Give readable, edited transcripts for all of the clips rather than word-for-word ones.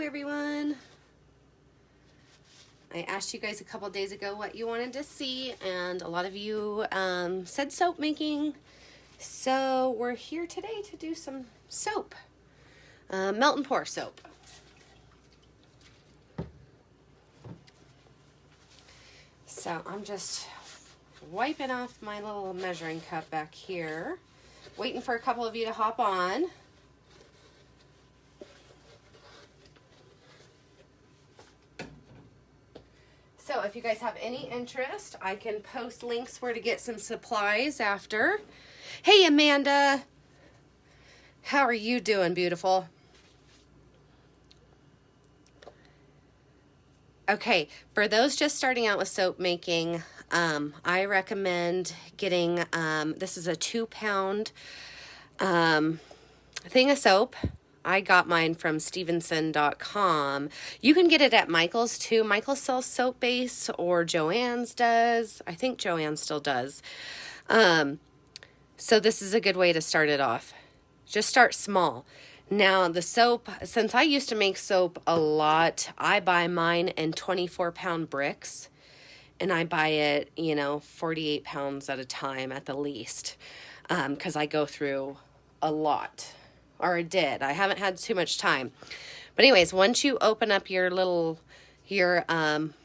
everyone. I asked you guys a couple days ago what you wanted to see, and a lot of you said soap making. So we're here today to do some soap, melt and pour soap. So I'm just wiping off my little measuring cup back here, waiting for a couple of you to hop on. So if you guys have any interest, I can post links where to get some supplies after. Hey, Amanda. How are you doing, beautiful? Okay, for those just starting out with soap making, I recommend getting, this is a 2-pound thing of soap. I got mine from Stevenson.com. You can get it at Michael's too. Michael's sells soap base, or Joann's does. I think Joann still does. So this is a good way to start it off. Just start small. Now the soap, since I used to make soap a lot, I buy mine in 24-pound bricks. And I buy it, 48 pounds at a time at the least. Because I go through a lot. Or I did. I haven't had too much time. But anyways, once you open up your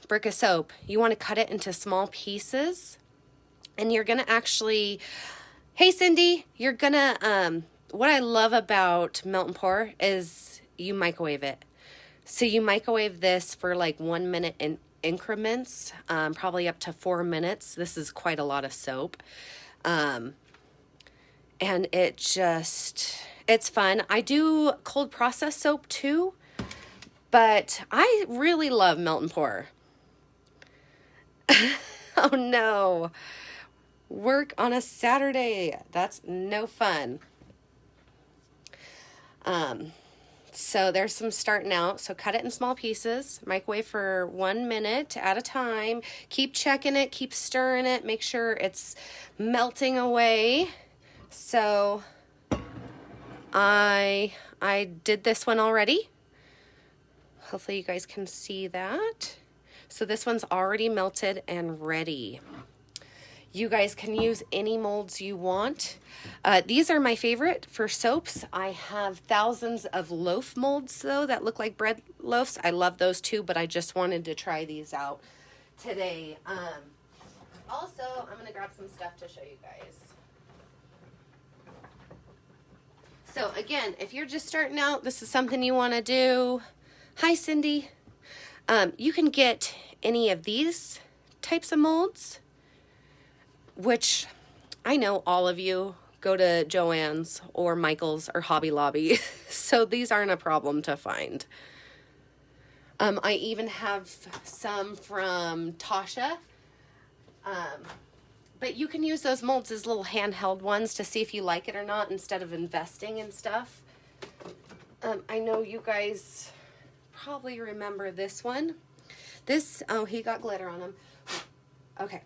brick of soap, you want to cut it into small pieces. And you're going to actually, hey Cindy, you're going to, what I love about melt and pour is you microwave it. So you microwave this for like 1 minute in increments, probably up to 4 minutes. This is quite a lot of soap. And it's fun. I do cold process soap too, but I really love melt and pour. Oh no. Work on a Saturday. That's no fun. So there's some starting out. So cut it in small pieces, microwave for 1 minute at a time. Keep checking it, keep stirring it, make sure it's melting away. So I did this one already. Hopefully you guys can see that. So this one's already melted and ready. You guys can use any molds you want. These are my favorite for soaps. I have thousands of loaf molds though that look like bread loaves. I love those too, but I just wanted to try these out today. Also, I'm going to grab some stuff to show you guys. So again, if you're just starting out, this is something you want to do. Hi, Cindy. You can get any of these types of molds, which I know all of you go to Joann's or Michael's or Hobby Lobby, so these aren't a problem to find. I even have some from Tasha. But you can use those molds as little handheld ones to see if you like it or not instead of investing in stuff. I know you guys probably remember this one. Oh, he got glitter on him. Okay.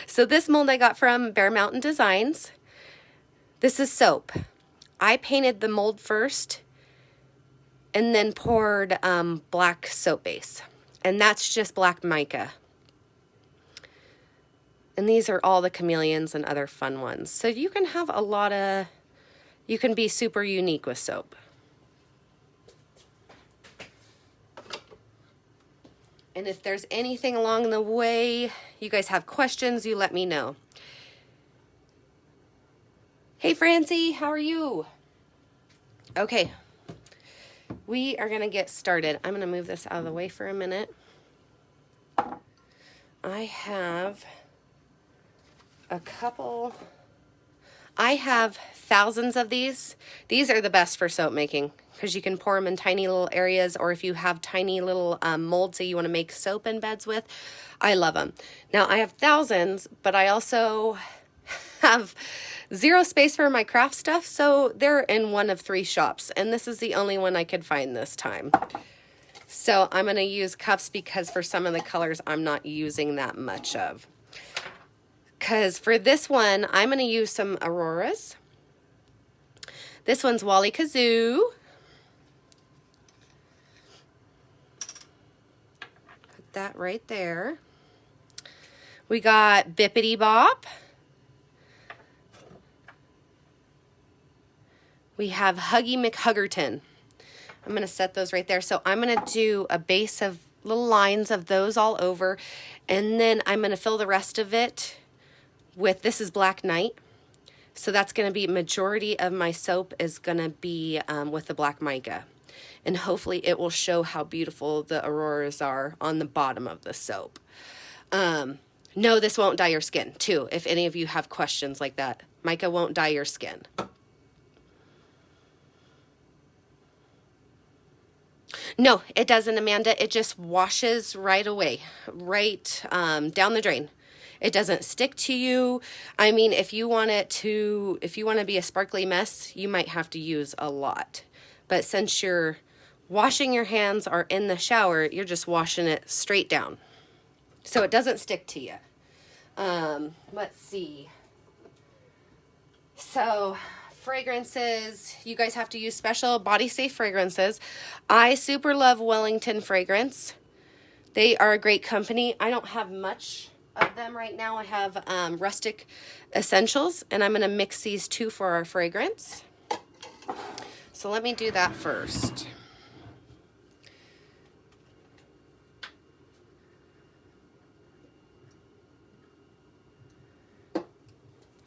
So this mold I got from Bear Mountain Designs. This is soap. I painted the mold first and then poured black soap base. And that's just black mica. And these are all the chameleons and other fun ones. So you can have you can be super unique with soap. And if there's anything along the way, you guys have questions, you let me know. Hey Francie, how are you? Okay, we are gonna get started. I'm gonna move this out of the way for a minute. I have thousands of these. These are the best for soap making because you can pour them in tiny little areas, or if you have tiny little molds that you want to make soap in beds with, I love them. Now I have thousands, but I also have zero space for my craft stuff, so they're in one of 3 shops, and this is the only one I could find this time. So I'm going to use cups because for some of the colors I'm not using that much of. Because for this one, I'm going to use some Auroras. This one's Wally Kazoo. that right there. We got Bippity Bop. We have Huggy McHuggerton. I'm going to set those right there. So I'm going to do a base of little lines of those all over. And then I'm going to fill the rest of it with, this is Black Knight. So that's going to be, majority of my soap is going to be with the black mica. And hopefully it will show how beautiful the auroras are on the bottom of the soap. No, this won't dye your skin, too, if any of you have questions like that. Mica won't dye your skin. No, it doesn't, Amanda. It just washes right away, right down the drain. It doesn't stick to you. I mean, if you want to be a sparkly mess, you might have to use a lot. But since you're washing your hands or in the shower, you're just washing it straight down. So it doesn't stick to you. Let's see. So fragrances, you guys have to use special body safe fragrances. I super love Wellington fragrance. They are a great company. I don't have much of them right now. I have Rustic Essentials, and I'm going to mix these two for our fragrance. So let me do that first.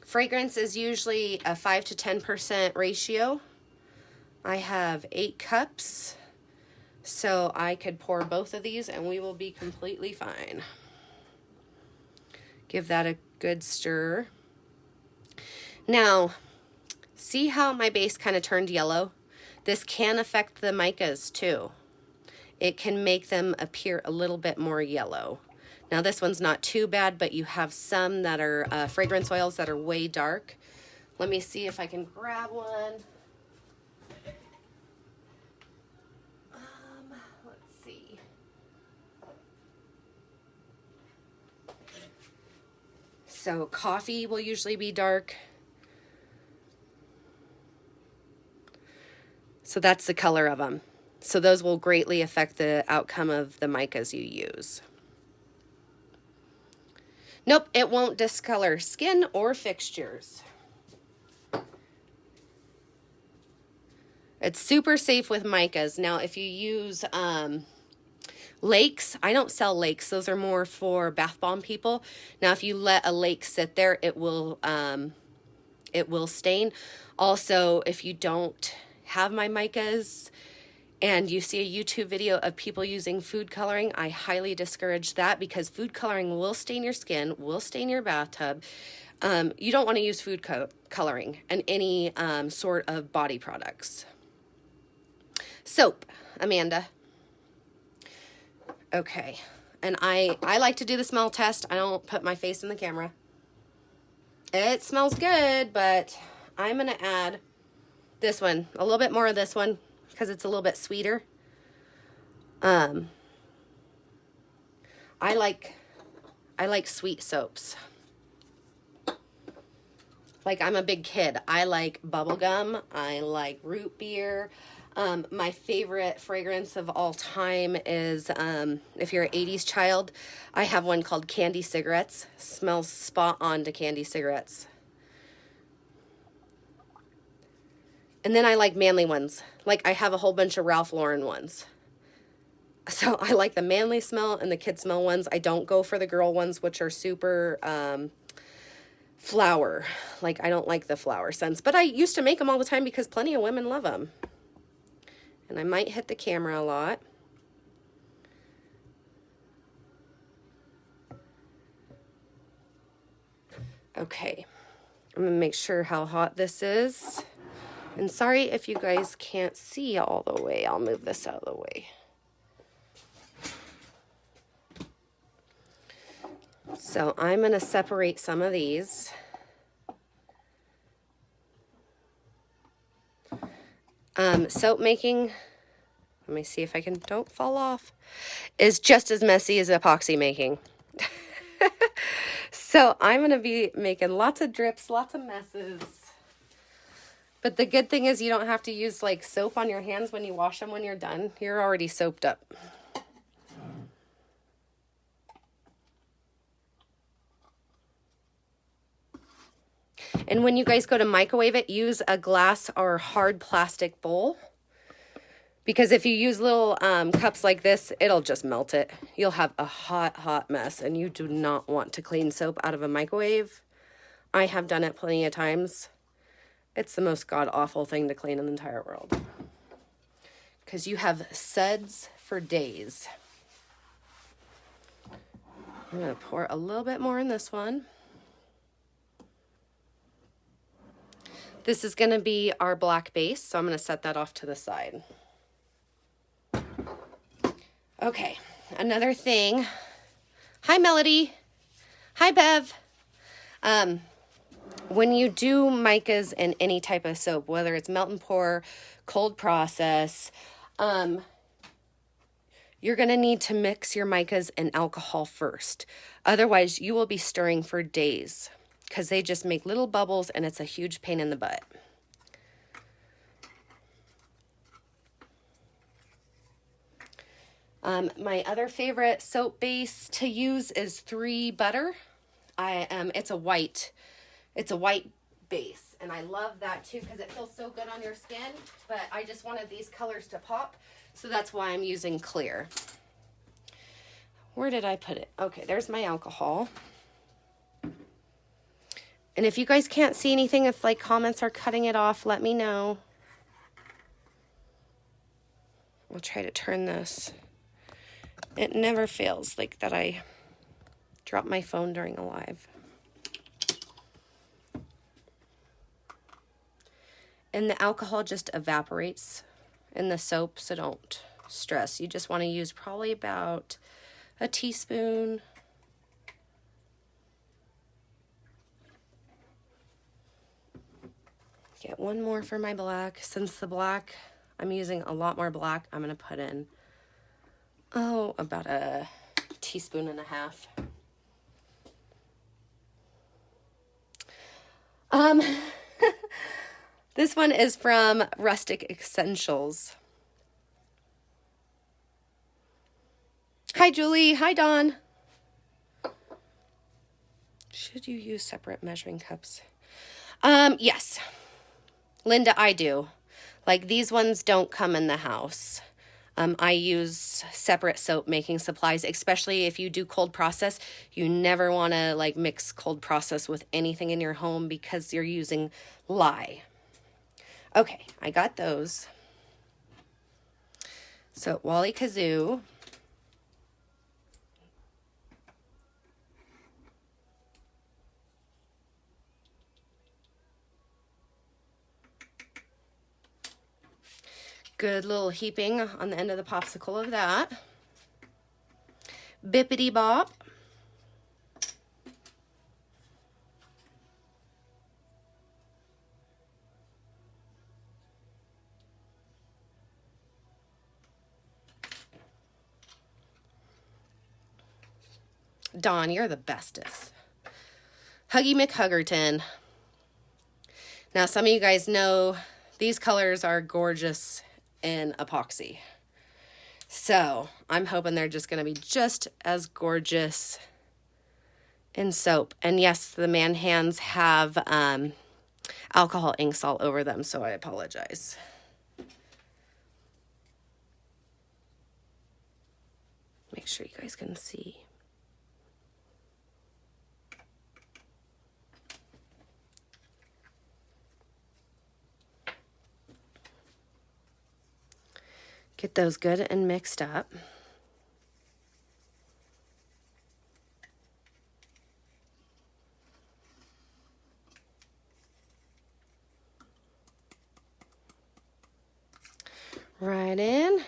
Fragrance is usually a 5 to 10% ratio. I have 8 cups, so I could pour both of these and we will be completely fine. Give that a good stir. Now, see how my base kind of turned yellow? This can affect the micas too. It can make them appear a little bit more yellow. Now this one's not too bad, but you have some that are fragrance oils that are way dark. Let me see if I can grab one. Let's see. So coffee will usually be dark. So that's the color of them. So those will greatly affect the outcome of the micas you use. Nope, it won't discolor skin or fixtures. It's super safe with micas. Now, if you use lakes, I don't sell lakes. Those are more for bath bomb people. Now, if you let a lake sit there, it will stain. Also, if you don't have my micas and you see a YouTube video of people using food coloring, I highly discourage that because food coloring will stain your skin, will stain your bathtub. You don't want to use food coloring in any sort of body products. Soap, Amanda. Okay, and I like to do the smell test. I don't put my face in the camera. It smells good, but I'm going to add this one, a little bit more of this one, because it's a little bit sweeter. I like sweet soaps. Like, I'm a big kid. I like bubble gum. I like root beer. My favorite fragrance of all time is, if you're an 80s child, I have one called Candy Cigarettes. Smells spot on to candy cigarettes. And then I like manly ones. Like, I have a whole bunch of Ralph Lauren ones. So I like the manly smell and the kid smell ones. I don't go for the girl ones, which are super flower. Like, I don't like the flower scents. But I used to make them all the time because plenty of women love them. And I might hit the camera a lot. Okay. I'm going to make sure how hot this is. And sorry if you guys can't see all the way. I'll move this out of the way. So I'm going to separate some of these. Soap making, let me see if I can, don't fall off, is just as messy as epoxy making. So I'm going to be making lots of drips, lots of messes. But the good thing is you don't have to use like soap on your hands when you wash them when you're done. You're already soaped up. And when you guys go to microwave it, use a glass or hard plastic bowl. Because if you use little cups like this, it'll just melt it. You'll have a hot, hot mess, and you do not want to clean soap out of a microwave. I have done it plenty of times. It's the most god-awful thing to clean in the entire world. Because you have suds for days. I'm going to pour a little bit more in this one. This is going to be our black base, so I'm going to set that off to the side. Okay, another thing. Hi, Melody. Hi, Bev. When you do micas in any type of soap, whether it's melt and pour, cold process, you're going to need to mix your micas and alcohol first. Otherwise, you will be stirring for days because they just make little bubbles and it's a huge pain in the butt. My other favorite soap base to use is 3 Butter. It's a white base, and I love that too because it feels so good on your skin, but I just wanted these colors to pop, so that's why I'm using clear. Where did I put it? Okay, there's my alcohol. And if you guys can't see anything, if like comments are cutting it off, let me know. We'll try to turn this. It never fails like that I drop my phone during a live. And the alcohol just evaporates in the soap, so don't stress. You just want to use probably about a teaspoon. Get one more for my black. Since the black, I'm using a lot more black, I'm going to put in, about a teaspoon and a half. This one is from Rustic Essentials. Hi, Julie. Hi, Dawn. Should you use separate measuring cups? Yes. Linda, I do. Like, these ones don't come in the house. I use separate soap making supplies, especially if you do cold process. You never want to like mix cold process with anything in your home because you're using lye. Okay, I got those. So Wally Kazoo. Good little heaping on the end of the popsicle of that. Bippity bop. Dawn, you're the bestest. Huggy McHuggerton. Now, some of you guys know these colors are gorgeous in epoxy. So I'm hoping they're just going to be just as gorgeous in soap. And yes, the man hands have alcohol inks all over them, so I apologize. Make sure you guys can see. Get those good and mixed up. Right in.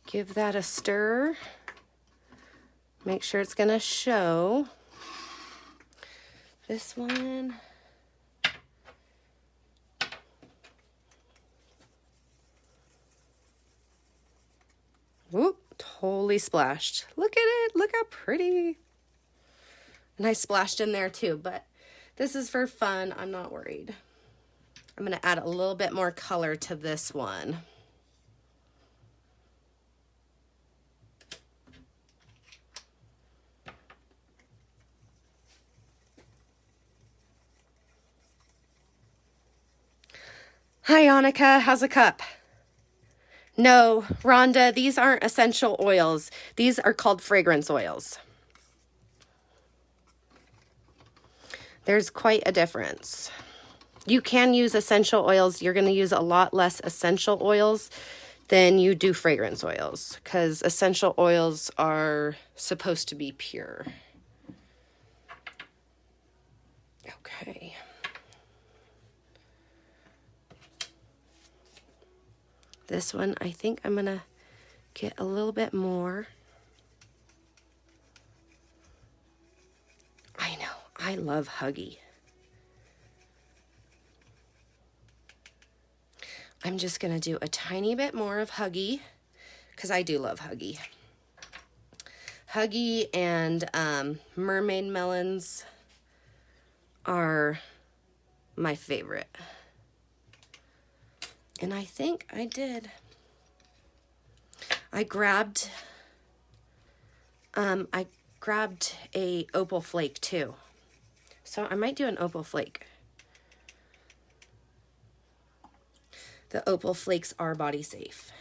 Give that a stir. Make sure it's gonna show. This one. Whoop, totally splashed. Look at it, look how pretty. And I splashed in there too, but this is for fun, I'm not worried. I'm gonna add a little bit more color to this one. Hi, Annika. How's a cup? No, Rhonda, these aren't essential oils. These are called fragrance oils. There's quite a difference. You can use essential oils. You're going to use a lot less essential oils than you do fragrance oils because essential oils are supposed to be pure. Okay. This one, I think I'm going to get a little bit more. I know, I love Huggy. I'm just going to do a tiny bit more of Huggy because I do love Huggy. Huggy and mermaid melons are my favorite. And I think I did. I grabbed a opal flake too. So I might do an opal flake. The opal flakes are body safe.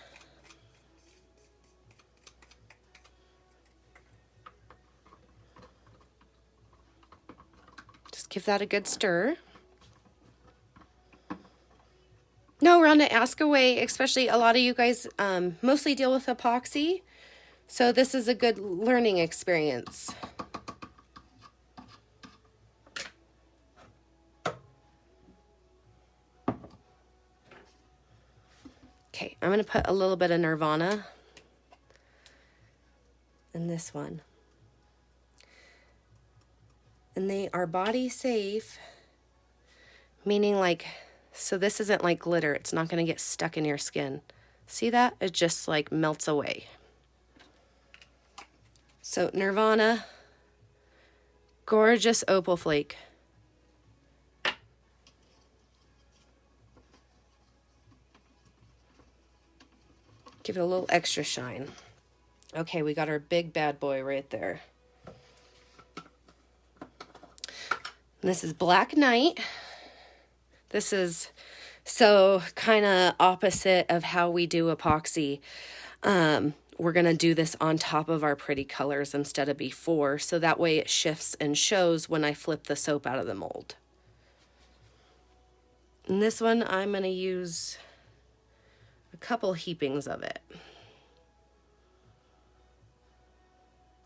Just give that a good stir. No, Rhonda, ask away, especially a lot of you guys mostly deal with epoxy. So this is a good learning experience. Okay, I'm going to put a little bit of Nirvana in this one. And they are body safe, meaning like, so this isn't like glitter. It's not going to get stuck in your skin. See that? It just like melts away. So Nirvana, gorgeous opal flake. Give it a little extra shine. Okay, we got our big bad boy right there. And this is Black Knight. This is so kind of opposite of how we do epoxy. We're going to do this on top of our pretty colors instead of before, so that way it shifts and shows when I flip the soap out of the mold. And this one, I'm going to use a couple heapings of it.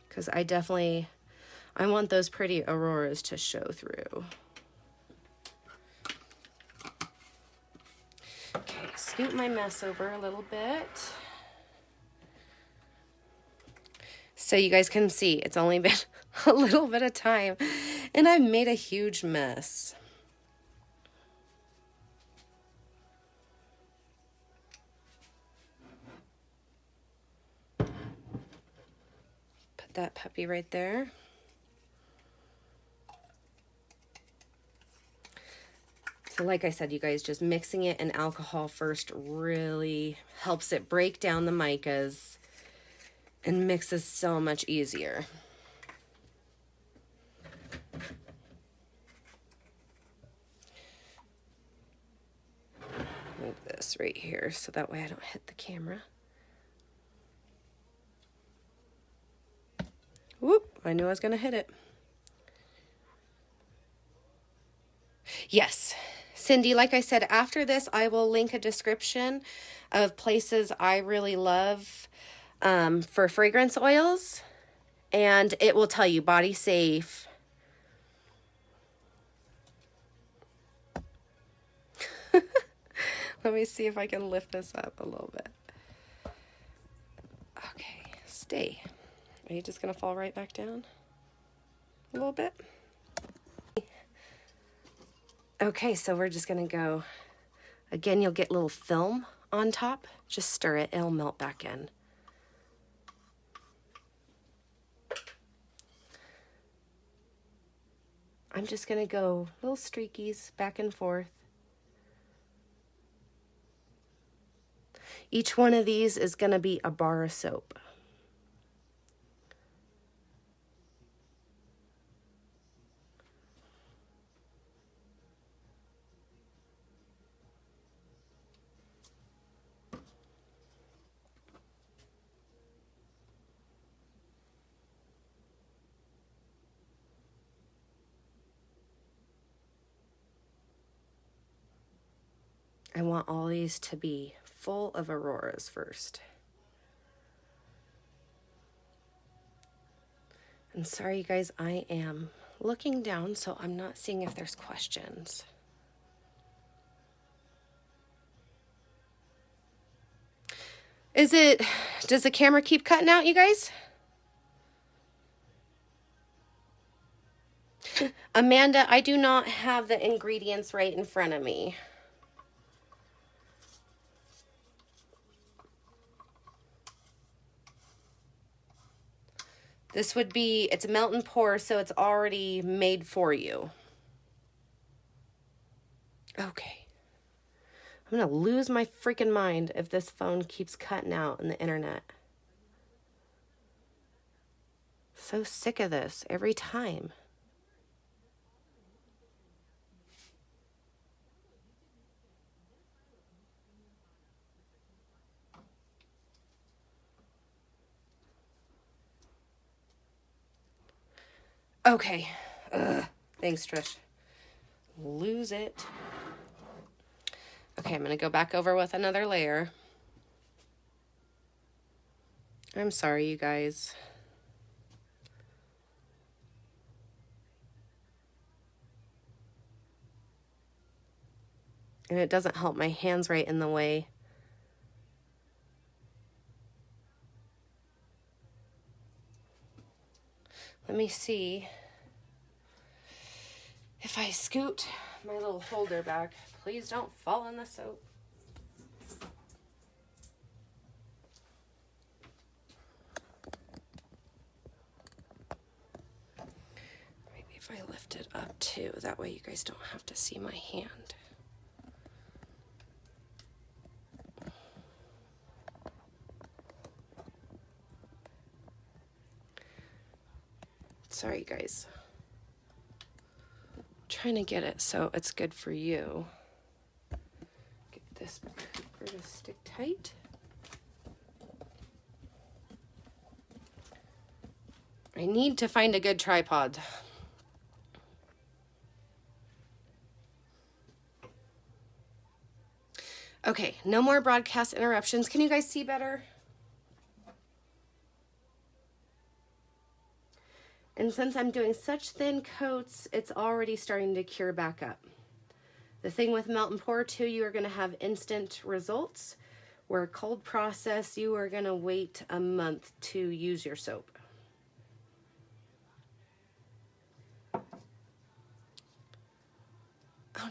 Because I want those pretty auroras to show through. Okay, scoot my mess over a little bit. So you guys can see it's only been a little bit of time and I've made a huge mess. Put that puppy right there. So like I said, you guys, just mixing it in alcohol first really helps it break down the micas and mixes so much easier. Move this right here so that way I don't hit the camera. Whoop, I knew I was going to hit it. Yes. Cindy, like I said, after this, I will link a description of places I really love for fragrance oils, and it will tell you body safe. Let me see if I can lift this up a little bit. Okay, stay. Are you just going to fall right back down a little bit? Okay, so we're just going to go. Again, you'll get a little film on top. Just stir it. It'll melt back in. I'm just going to go little streakies back and forth. Each one of these is going to be a bar of soap. I want all these to be full of auroras first. And sorry, you guys, I am looking down, so I'm not seeing if there's questions. Does the camera keep cutting out, you guys? Amanda, I do not have the ingredients right in front of me. This would be, it's a melt and pour, so it's already made for you. Okay. I'm going to lose my freaking mind if this phone keeps cutting out in the internet. So sick of this every time. Okay. Ugh. Thanks, Trish. Lose it. Okay, I'm going to go back over with another layer. I'm sorry, you guys. And it doesn't help my hands right in the way. Let me see if I scoot my little holder back. Please don't fall in the soap. Maybe if I lift it up too, that way you guys don't have to see my hand. Sorry, guys. I'm trying to get it so it's good for you. Get this paper to stick tight. I need to find a good tripod. Okay, no more broadcast interruptions. Can you guys see better? And since I'm doing such thin coats, it's already starting to cure back up. The thing with melt and pour too, you are going to have instant results. Where cold process, you are going to wait a month to use your soap. Oh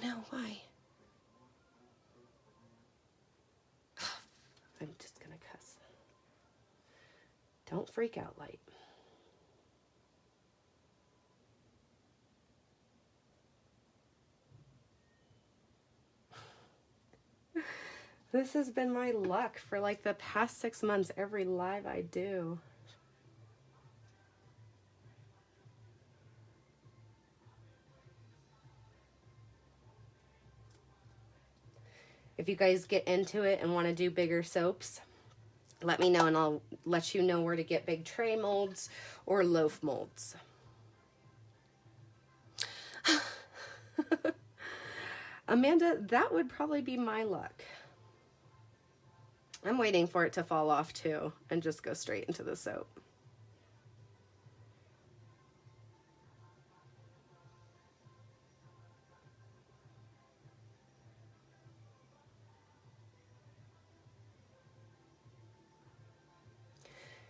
no, why? I'm just going to cuss. Don't freak out, Light. This has been my luck for like the past 6 months, every live I do. If you guys get into it and want to do bigger soaps, let me know and I'll let you know where to get big tray molds or loaf molds. Amanda, that would probably be my luck. I'm waiting for it to fall off too and just go straight into the soap.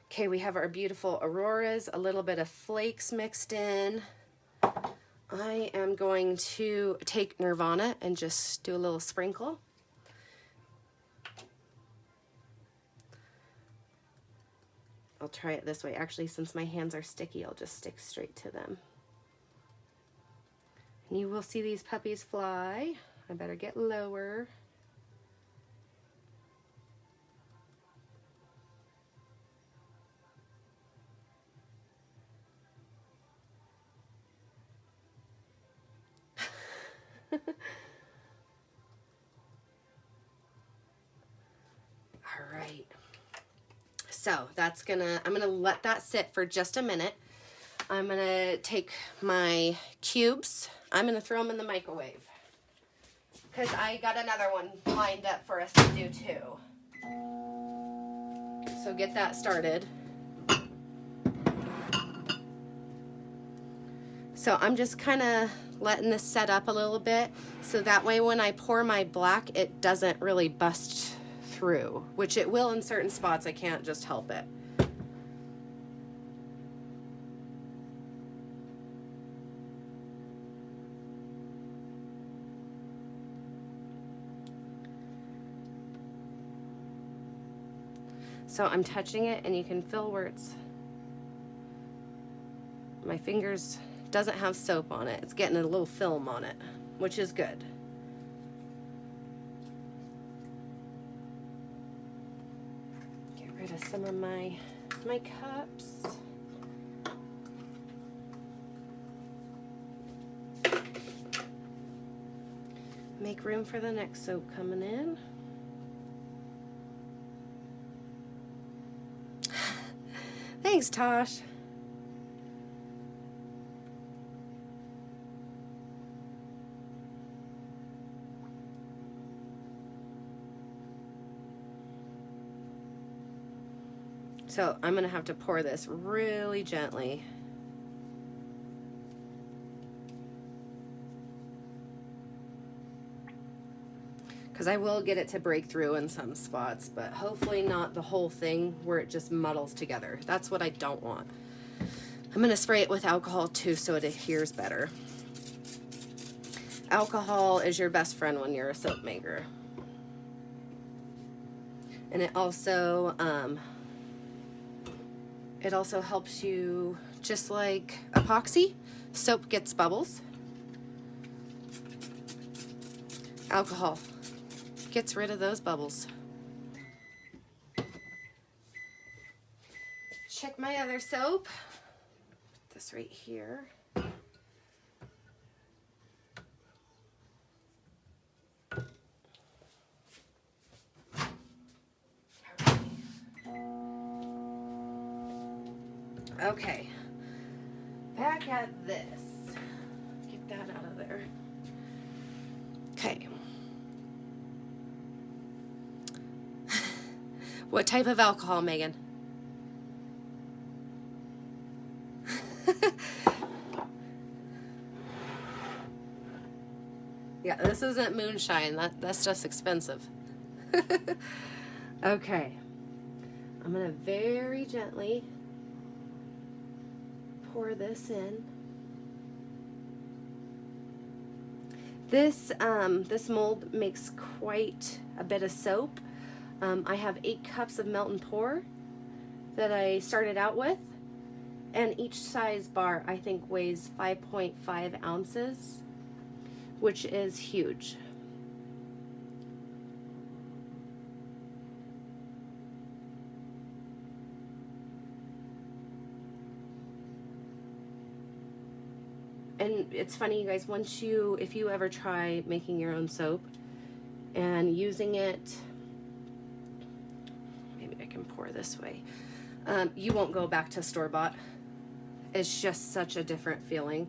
Okay, we have our beautiful auroras, a little bit of flakes mixed in. I am going to take Nirvana and just do a little sprinkle. I'll try it this way. Actually, since my hands are sticky, I'll just stick straight to them. And you will see these puppies fly. I better get lower. All right. So that's I'm gonna let that sit for just a minute. I'm gonna take my cubes. I'm gonna throw them in the microwave. because I got another one lined up for us to do too. So get that started. So I'm just kind of letting this set up a little bit so that way when I pour my black, it doesn't really bust through, which it will in certain spots. I can't just help it. So I'm touching it and you can feel where it's, my fingers doesn't have soap on it. It's getting a little film on it, which is good. Get rid of some of my cups. Make room for the next soap coming in. Thanks, Tosh. So I'm gonna have to pour this really gently. Because I will get it to break through in some spots, but hopefully not the whole thing where it just muddles together. That's what I don't want. I'm gonna spray it with alcohol too so it adheres better. Alcohol is your best friend when you're a soap maker. And it also helps you, just like epoxy, soap gets bubbles. Alcohol gets rid of those bubbles. Check my other soap. Put this right here. Okay, back at this. Get that out of there. Okay. What type of alcohol, Megan? Yeah, this isn't moonshine. That stuff's expensive. Okay. I'm gonna very gently pour this in. This mold makes quite a bit of soap. I have 8 cups of melt and pour that I started out with, and each size bar I think weighs 5.5 ounces, which is huge. And it's funny, you guys, if you ever try making your own soap and using it, maybe I can pour this way, you won't go back to store-bought. It's just such a different feeling.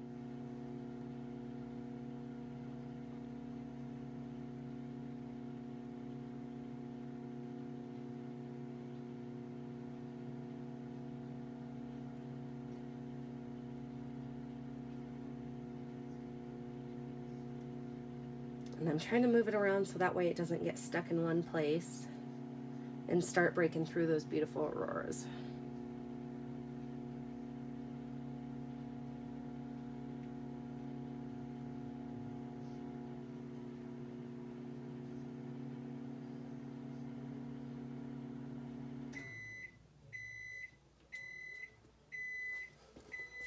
And I'm trying to move it around so that way it doesn't get stuck in one place and start breaking through those beautiful auroras.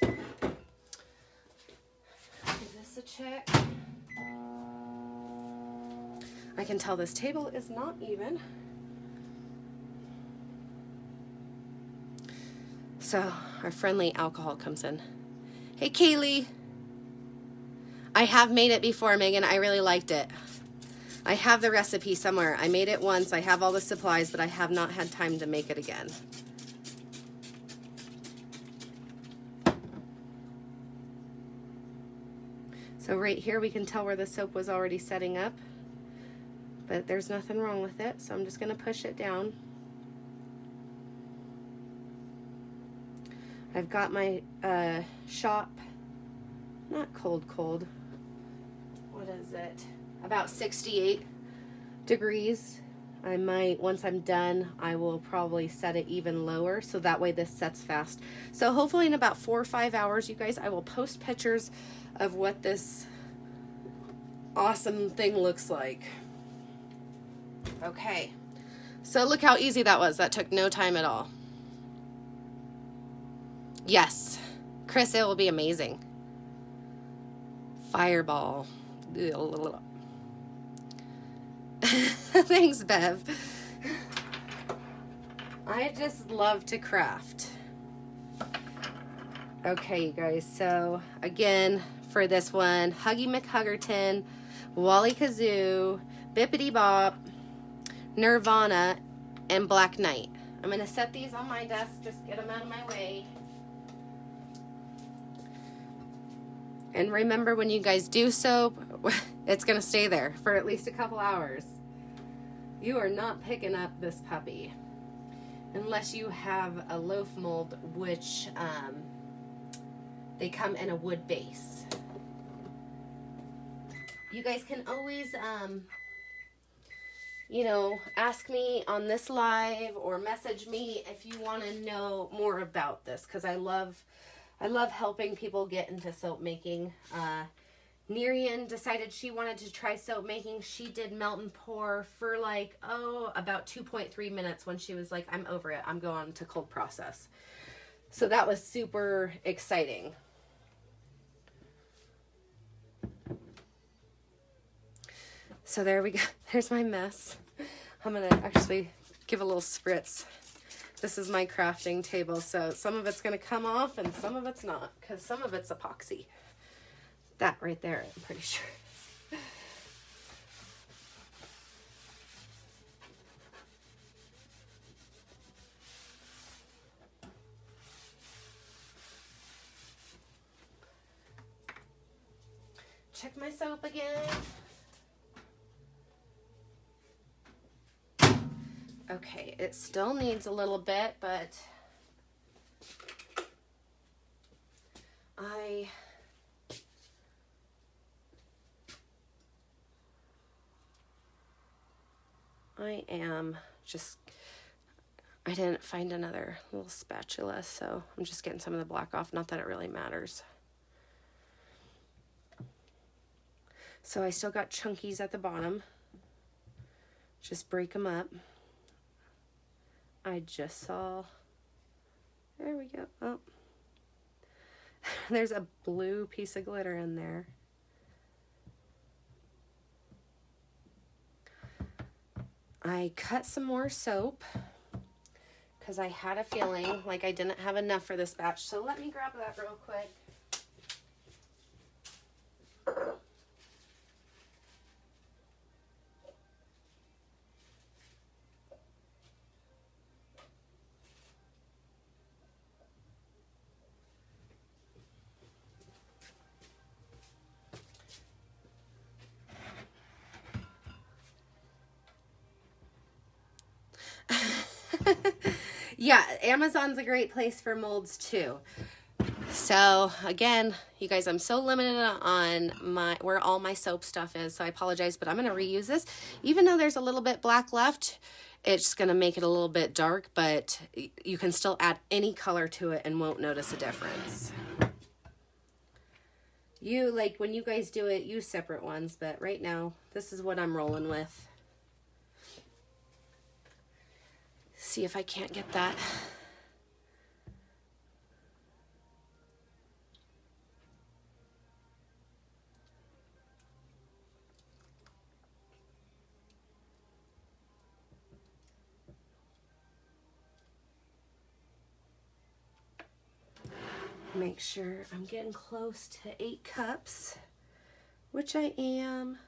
Give this a check. I can tell this table is not even. So our friendly alcohol comes in. Hey, Kaylee. I have made it before, Megan. I really liked it. I have the recipe somewhere. I made it once. I have all the supplies, but I have not had time to make it again. So right here we can tell where the soap was already setting up. but there's nothing wrong with it, so I'm just going to push it down. I've got my shop, not cold, what is it? About 68 degrees. I might, once I'm done, I will probably set it even lower so that way this sets fast. So hopefully in about 4 or 5 hours, you guys, I will post pictures of what this awesome thing looks like. Okay, so look how easy that was. That took no time at all. Yes, Chris, it will be amazing. Fireball. Thanks, Bev. I just love to craft. Okay, you guys, so again, for this one, Huggy McHuggerton, Wally Kazoo, Bippity Bop, Nirvana, and Black Knight. I'm going to set these on my desk, just get them out of my way. And remember, when you guys do soap, it's going to stay there for at least a couple hours. You are not picking up this puppy unless you have a loaf mold, which they come in a wood base. You guys can always, you know, ask me on this live or message me if you want to know more about this, because I love helping people get into soap making. Nerian decided she wanted to try soap making. She did melt and pour for like, about 2.3 minutes when she was like, I'm over it. I'm going to cold process. So that was super exciting. So there we go. There's my mess. I'm going to actually give a little spritz. This is my crafting table, so some of it's going to come off and some of it's not, because some of it's epoxy. That right there, I'm pretty sure. Check my soap again. Okay, it still needs a little bit, but I am just, I didn't find another little spatula, so I'm just getting some of the black off. Not that it really matters. So I still got chunkies at the bottom. Just break them up. I just saw, there we go. Oh, there's a blue piece of glitter in there. I cut some more soap because I had a feeling like I didn't have enough for this batch. So let me grab that real quick. Yeah, Amazon's a great place for molds too. So again, you guys, I'm so limited on where all my soap stuff is, so I apologize, but I'm going to reuse this. Even though there's a little bit black left, it's going to make it a little bit dark, but you can still add any color to it and won't notice a difference. You, like, when you guys do it, use separate ones, but right now, this is what I'm rolling with. See if I can't get that. Make sure I'm getting close to 8 cups, which I am.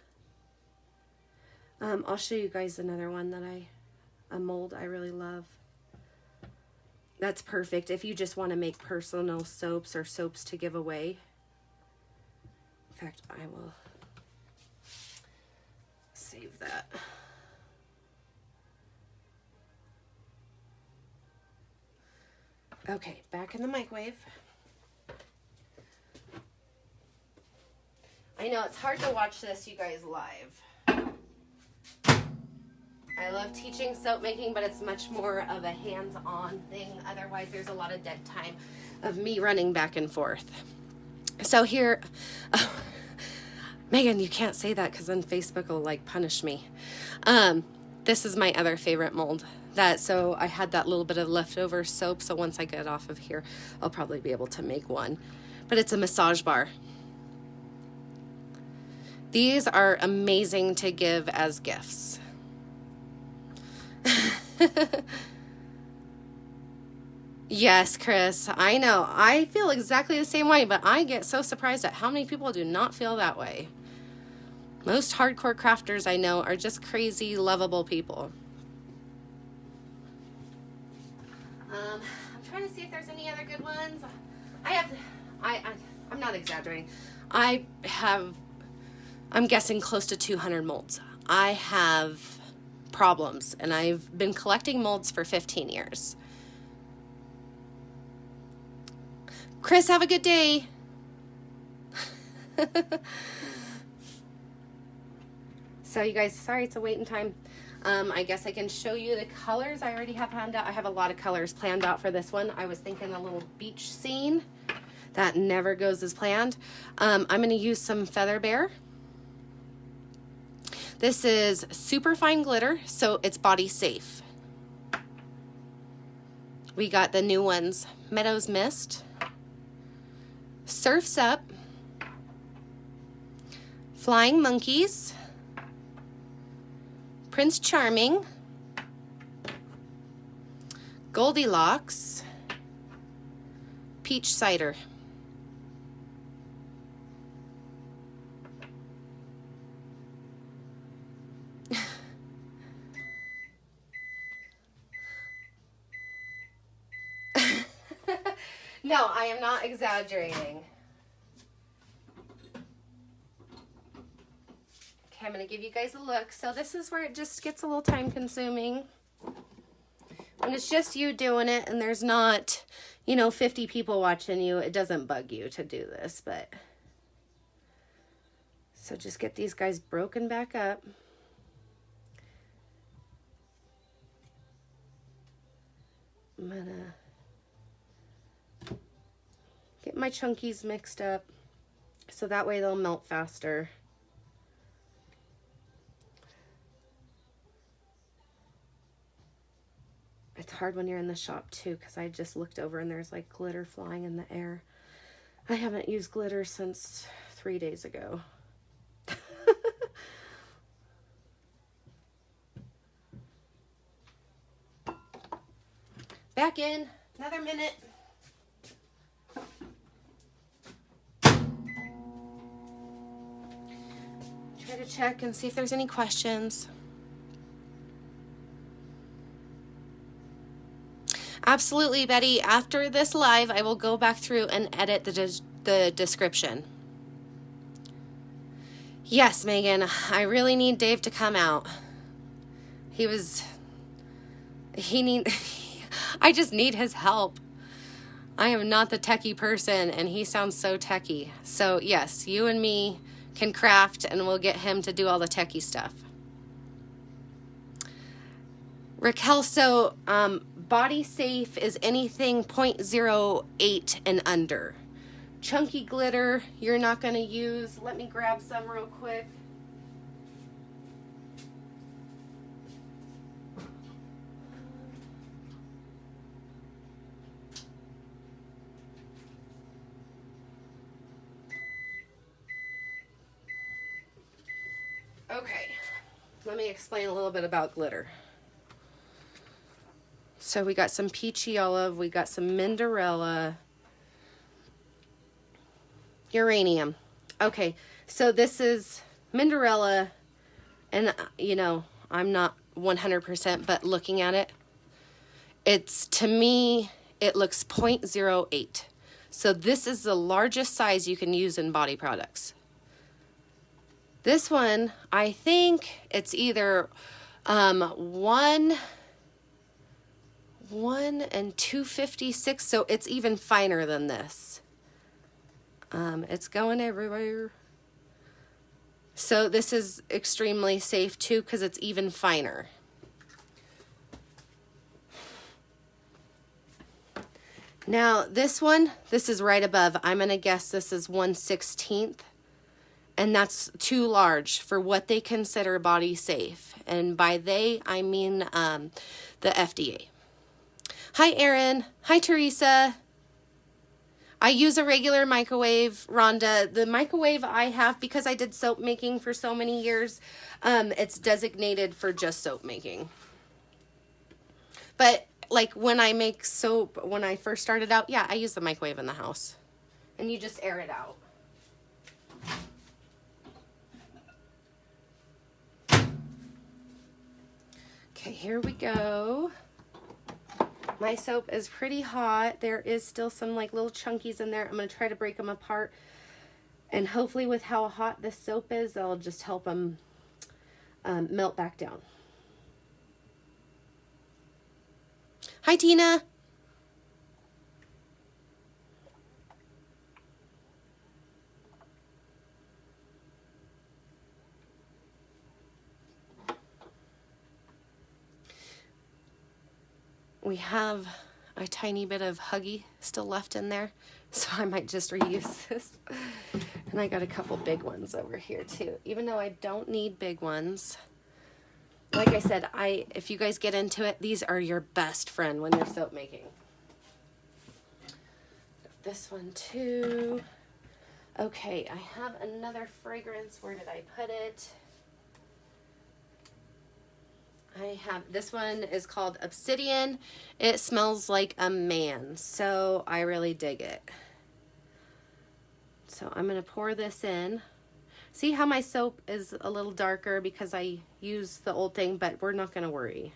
I'll show you guys another one that a mold I really love. That's perfect if you just want to make personal soaps or soaps to give away. In fact, I will save that. Okay, back in the microwave. I know it's hard to watch this, you guys, live. I love teaching soap making, but it's much more of a hands-on thing. Otherwise, there's a lot of dead time of me running back and forth. So here, Megan, you can't say that because then Facebook will like punish me. This is my other favorite mold. So I had that little bit of leftover soap. So once I get off of here, I'll probably be able to make one. But it's a massage bar. These are amazing to give as gifts. Yes, Chris, I know. I feel exactly the same way, but I get so surprised at how many people do not feel that way. Most hardcore crafters I know are just crazy, lovable people. I'm trying to see if there's any other good ones. I'm not exaggerating. I'm guessing close to 200 molds. I have problems, and I've been collecting molds for 15 years. Chris, have a good day. So you guys, sorry it's a waiting time. I guess I can show you the colors I already have planned out. I have a lot of colors planned out for this one. I was thinking a little beach scene. That never goes as planned. I'm going to use some Feather Bear. This is super fine glitter, so it's body safe. We got the new ones, Meadows Mist, Surf's Up, Flying Monkeys, Prince Charming, Goldilocks, Peach Cider. No, I am not exaggerating. Okay, I'm going to give you guys a look. So this is where it just gets a little time consuming. When it's just you doing it and there's not, 50 people watching you, it doesn't bug you to do this, but. So just get these guys broken back up. I'm going to get my chunkies mixed up so that way they'll melt faster. It's hard when you're in the shop too, because I just looked over and there's like glitter flying in the air. I haven't used glitter since 3 days ago. Back in, another minute. Try to check and see if there's any questions. Absolutely, Betty. After this live, I will go back through and edit the description. Yes, Megan, I really need Dave to come out. I just need his help. I am not the techie person, and he sounds so techie. So yes, you and me can craft, and we'll get him to do all the techie stuff. Raquel, so body safe is anything 0.08 and under. Chunky glitter, you're not going to use. Let me grab some real quick. Okay, let me explain a little bit about glitter. So we got some peachy olive, we got some Minderella, uranium. Okay, so this is Minderella, and I'm not 100%, but looking at it, to me, it looks 0.08. So this is the largest size you can use in body products. This one, I think it's either 1 1 and 256, so it's even finer than this. It's going everywhere. So this is extremely safe too because it's even finer. Now this one, this is right above. I'm going to guess this is 1/16, and that's too large for what they consider body safe. And by they, I mean the FDA. Hi, Erin. Hi, Teresa. I use a regular microwave, Rhonda. The microwave I have, because I did soap making for so many years, it's designated for just soap making. But like when I make soap, when I first started out, yeah, I use the microwave in the house. And you just air it out. Okay, here we go. My soap is pretty hot. There is still some like little chunkies in there. I'm going to try to break them apart. And hopefully with how hot this soap is, that'll just help them melt back down. Hi, Tina. We have a tiny bit of Huggy still left in there, so I might just reuse this. And I got a couple big ones over here too, even though I don't need big ones. Like I said, if you guys get into it, these are your best friend when you're soap making. Got this one too. Okay, I have another fragrance. Where did I put it? I have, this one is called Obsidian. It smells like a man, so I really dig it. So I'm going to pour this in. See how my soap is a little darker because I use the old thing, but we're not going to worry.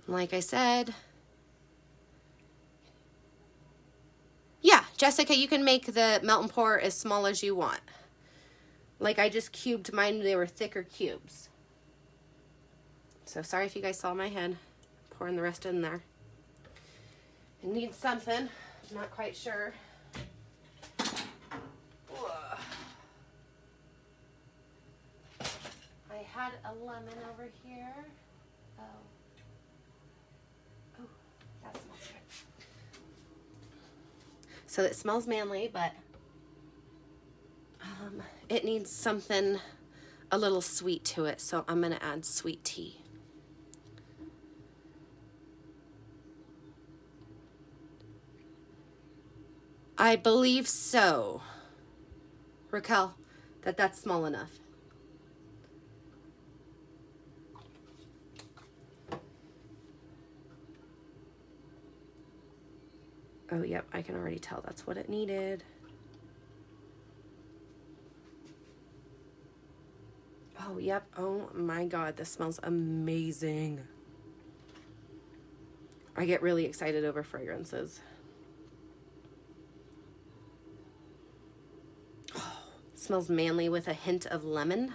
Like I said, yeah, Jessica, you can make the melt and pour as small as you want. Like I just cubed mine, they were thicker cubes. So sorry if you guys saw my hand. Pouring the rest in there. It needs something. I'm not quite sure. Ugh. I had a lemon over here. Oh, that smells good. So it smells manly, but it needs something a little sweet to it. So I'm going to add sweet tea. I believe so, Raquel, that's small enough. Oh, yep, I can already tell that's what it needed. Oh, yep, oh my God, this smells amazing. I get really excited over fragrances. Smells manly with a hint of lemon.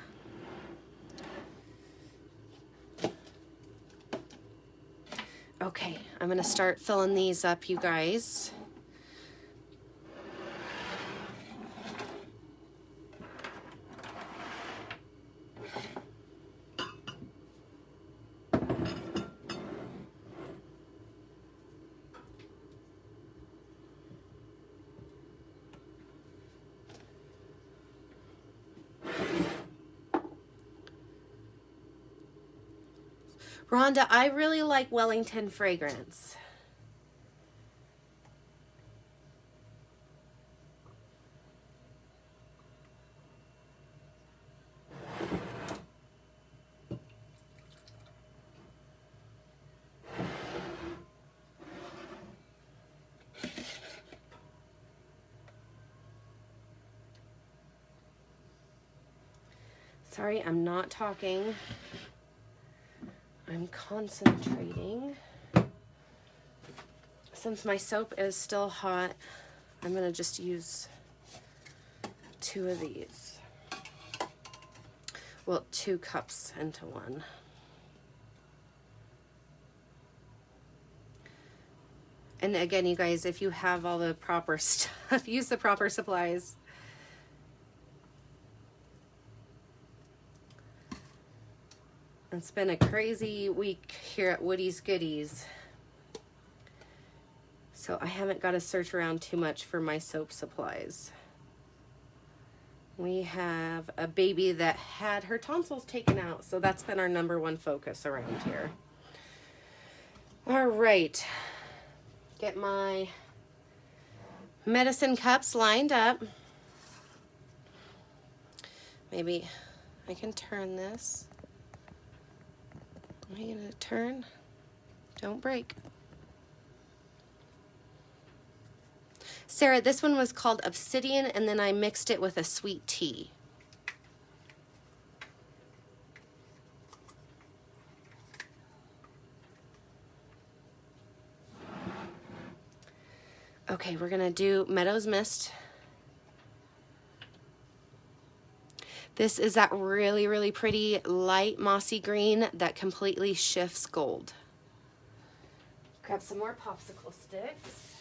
Okay, I'm gonna start filling these up, you guys. Rhonda, I really like Wellington fragrance. Sorry, I'm not talking. I'm concentrating. Since my soap is still hot, I'm going to just use 2 of these. Well, 2 cups into one. And again, you guys, if you have all the proper stuff, use the proper supplies. It's been a crazy week here at Woody's Goodies. So I haven't got to search around too much for my soap supplies. We have a baby that had her tonsils taken out, so that's been our #1 focus around here. All right. Get my medicine cups lined up. Maybe I can turn this. Am I gonna turn? Don't break. Sarah, this one was called Obsidian, and then I mixed it with a sweet tea. Okay, we're gonna do Meadows Mist. This is that really, really pretty light mossy green that completely shifts gold. Grab some more popsicle sticks.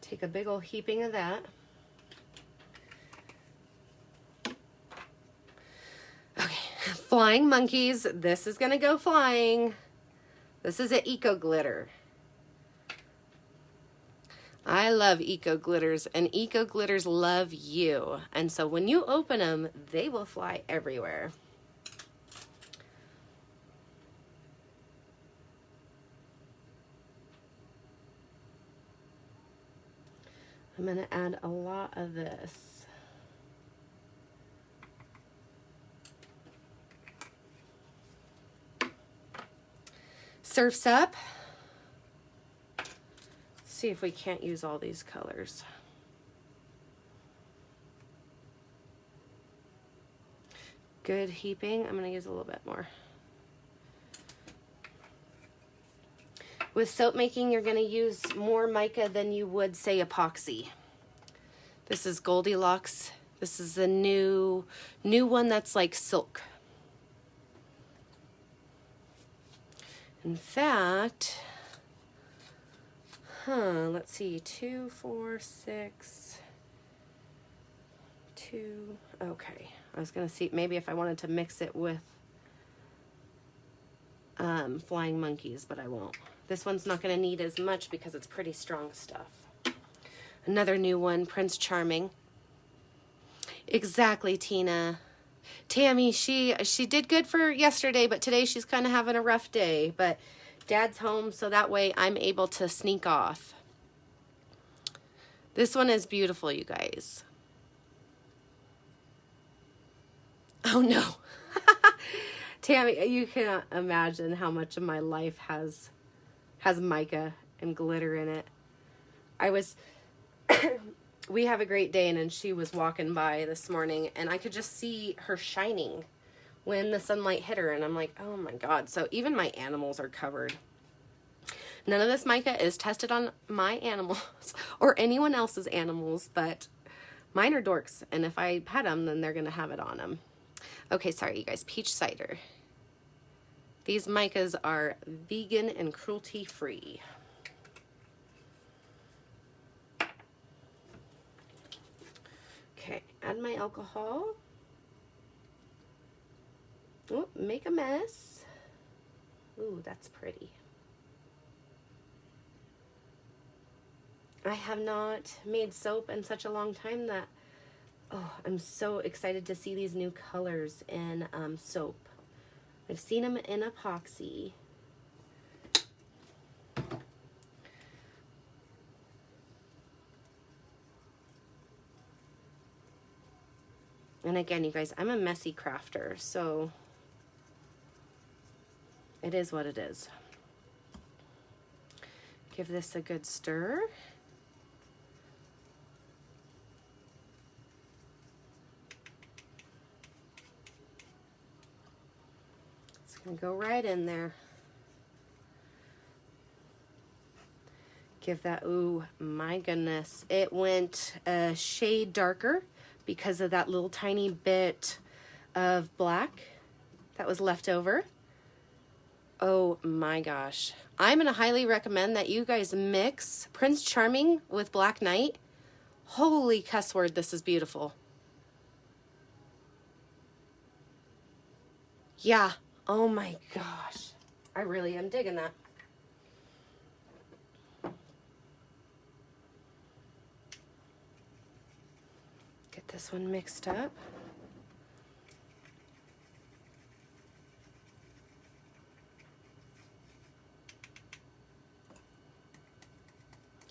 Take a big old heaping of that. Flying monkeys. This is gonna go flying. This is an eco glitter. I love eco glitters, and eco glitters love you. And so when you open them, they will fly everywhere. I'm gonna add a lot of this. Surf's Up. See if we can't use all these colors. Good heaping. I'm going to use a little bit more. With soap making, you're going to use more mica than you would, say, epoxy. This is Goldilocks. This is the new one that's like silk. In fact, let's see, 2, 4, 6, 2, okay. I was gonna see maybe if I wanted to mix it with Flying Monkeys, but I won't. This one's not gonna need as much because it's pretty strong stuff. Another new one, Prince Charming. Exactly, Tina. Tammy, she did good for yesterday, but today she's kind of having a rough day. But Dad's home, so that way I'm able to sneak off. This one is beautiful, you guys. Oh, no. Tammy, you can't imagine how much of my life has mica and glitter in it. We have a great day, and she was walking by this morning, and I could just see her shining when the sunlight hit her, and I'm like, oh my God. So even my animals are covered. None of this mica is tested on my animals or anyone else's animals, but mine are dorks, and if I pet them, then they're going to have it on them. Okay, sorry, you guys. Peach cider. These micas are vegan and cruelty-free. Okay, add my alcohol. Oh, make a mess. Ooh, that's pretty. I have not made soap in such a long time that, oh, I'm so excited to see these new colors in soap. I've seen them in epoxy. And again, you guys, I'm a messy crafter, so it is what it is. Give this a good stir. It's gonna go right in there. Give that, ooh, my goodness. It went a shade darker because of that little tiny bit of black that was left over. Oh my gosh. I'm gonna highly recommend that you guys mix Prince Charming with Black Knight. Holy cuss word, this is beautiful. Yeah, oh my gosh. I really am digging that. Get this one mixed up.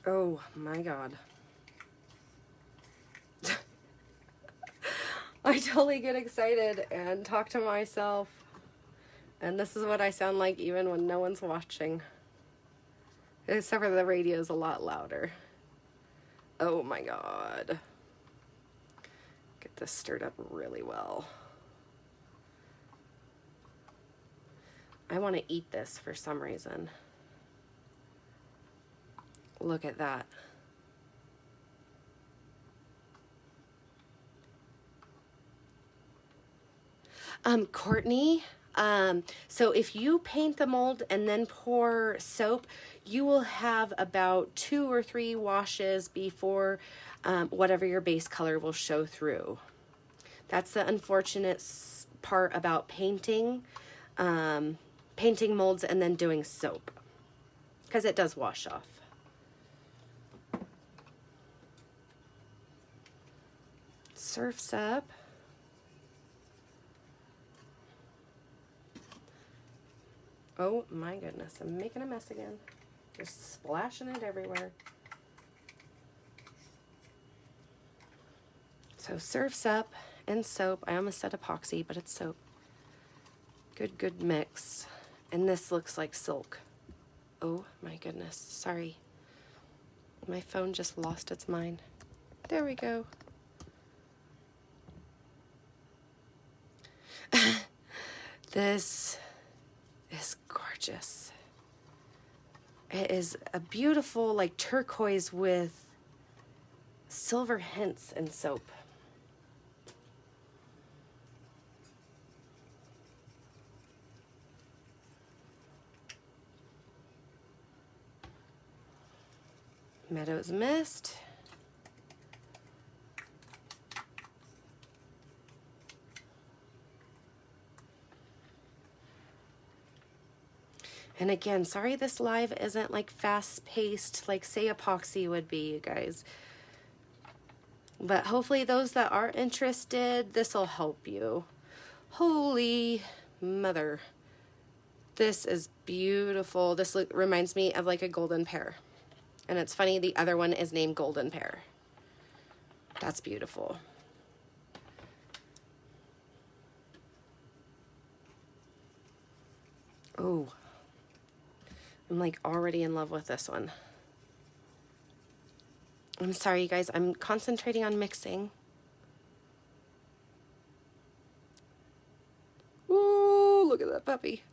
Oh my God. I totally get excited and talk to myself. And this is what I sound like even when no one's watching. Except for the radio's a lot louder. Oh my God. Get this stirred up really well. I want to eat this for some reason. Look at that. Courtney, so if you paint the mold and then pour soap, you will have about 2 or 3 washes before whatever your base color will show through. That's the unfortunate part about painting, painting molds and then doing soap, because it does wash off. Surf's up. Oh my goodness, I'm making a mess again. Just splashing it everywhere. So surf's up and soap. I almost said epoxy, but it's soap. Good, good mix. And this looks like silk. Oh my goodness, sorry. My phone just lost its mind. There we go. This is gorgeous. It is a beautiful like turquoise with silver hints in soap. Meadows Mist. And again, sorry this live isn't like fast-paced like say epoxy would be, you guys. But hopefully those that are interested, this will help you. Holy mother. This is beautiful. This reminds me of like a golden pear. And it's funny, the other one is named Golden Pear. That's beautiful. Oh. I'm like already in love with this one. I'm sorry, you guys. I'm concentrating on mixing. Ooh, look at that puppy.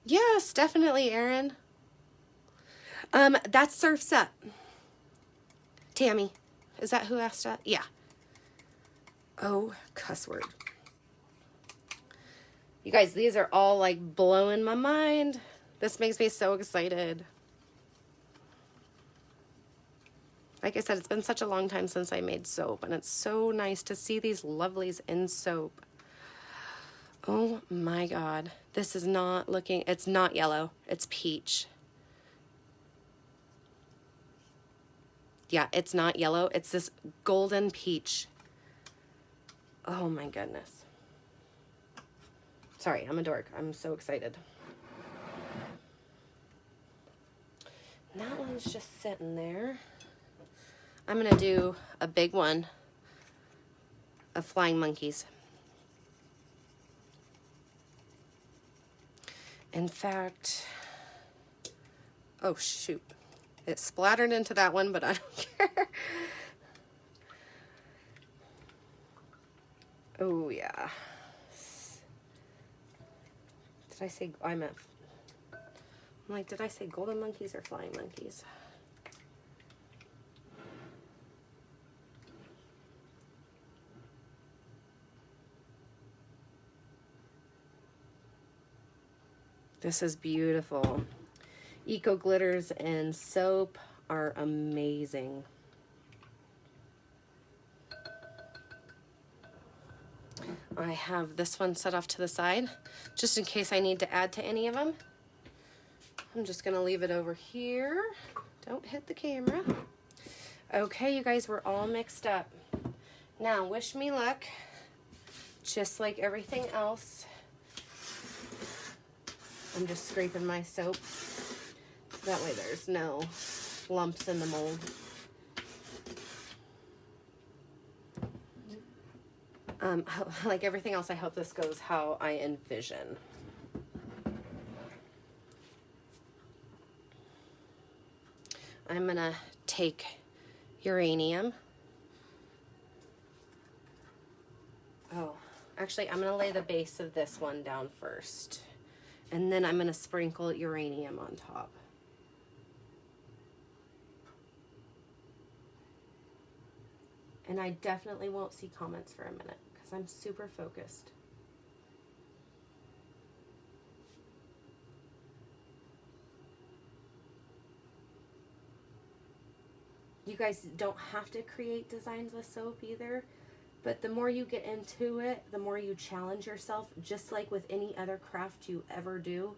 Yes, definitely, Erin. That's Surf's Up. Tammy. Is that who asked that? Yeah. Oh, cuss word. You guys, these are all like blowing my mind. This makes me so excited. Like I said, it's been such a long time since I made soap, and it's so nice to see these lovelies in soap. Oh my God. This is not looking, it's not yellow, it's peach. Yeah, it's not yellow, it's this golden peach. Oh my goodness. Sorry, I'm a dork. I'm so excited. And that one's just sitting there. I'm going to do a big one of flying monkeys. In fact, oh shoot. It splattered into that one, but I don't care. Oh yeah. Did I say I meant I'm like, did I say golden monkeys or flying monkeys? This is beautiful. Eco glitters and soap are amazing. I have this one set off to the side just in case I need to add to any of them. I'm just gonna leave it over here. Don't hit the camera. Okay, you guys, we're all mixed up. Now, wish me luck, just like everything else. I'm just scraping my soap so that way there's no lumps in the mold. Like everything else, I hope this goes how I envision. I'm gonna take uranium. Oh, actually, I'm gonna lay the base of this one down first. And then I'm gonna sprinkle uranium on top. And I definitely won't see comments for a minute because I'm super focused. You guys don't have to create designs with soap either, but the more you get into it, the more you challenge yourself, just like with any other craft you ever do.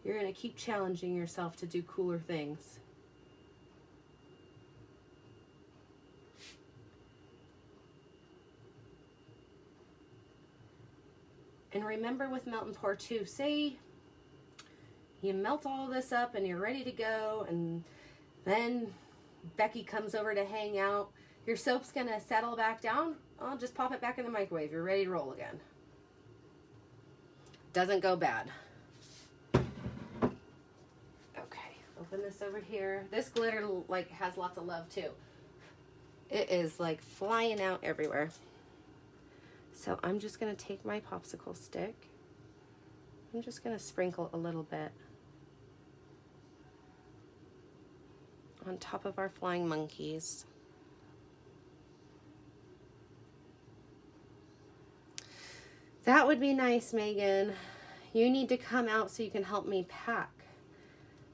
You're going to keep challenging yourself to do cooler things. And remember with melt and pour too, say you melt all this up and you're ready to go, and then Becky comes over to hang out. Your soap's gonna settle back down. I'll just pop it back in the microwave. You're ready to roll again. Doesn't go bad. Okay, open this over here. This glitter like has lots of love too. It is like flying out everywhere. So I'm just gonna take my popsicle stick. I'm just gonna sprinkle a little bit on top of our flying monkeys. That would be nice, Megan. You need to come out so you can help me pack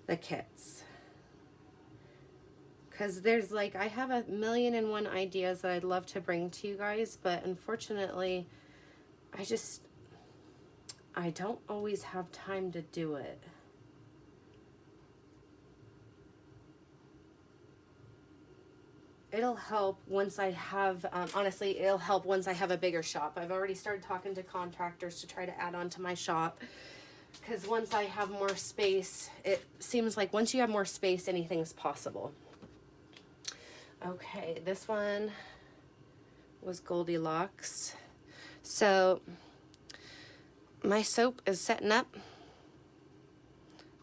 the kits. Because there's like, I have 1,000,001 ideas that I'd love to bring to you guys, but unfortunately, I don't always have time to do it. It'll help once I have, honestly, it'll help once I have a bigger shop. I've already started talking to contractors to try to add on to my shop. Because once I have more space, it seems like once you have more space, anything's possible. Okay, this one was Goldilocks. So my soap is setting up.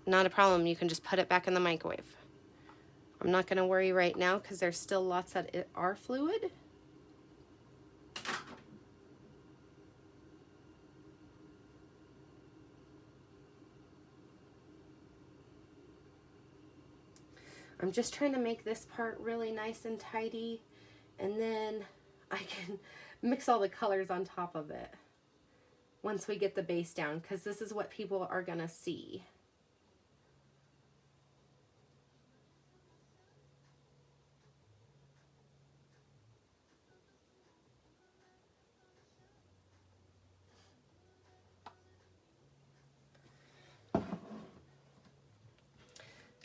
Not a problem. You can just put it back in the microwave. I'm not going to worry right now because there's still lots that are fluid. I'm just trying to make this part really nice and tidy, and then I can mix all the colors on top of it once we get the base down, because this is what people are going to see.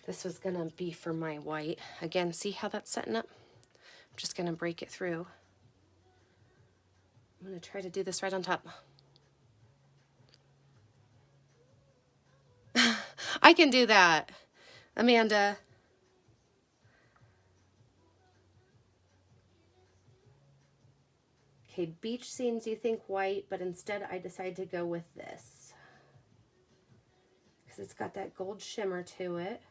This was going to be for my white. Again, see how that's setting up? I'm just going to break it through. I'm going to try to do this right on top. I can do that, Amanda. Okay, beach scenes, you think white, but instead I decided to go with this. Because it's got that gold shimmer to it.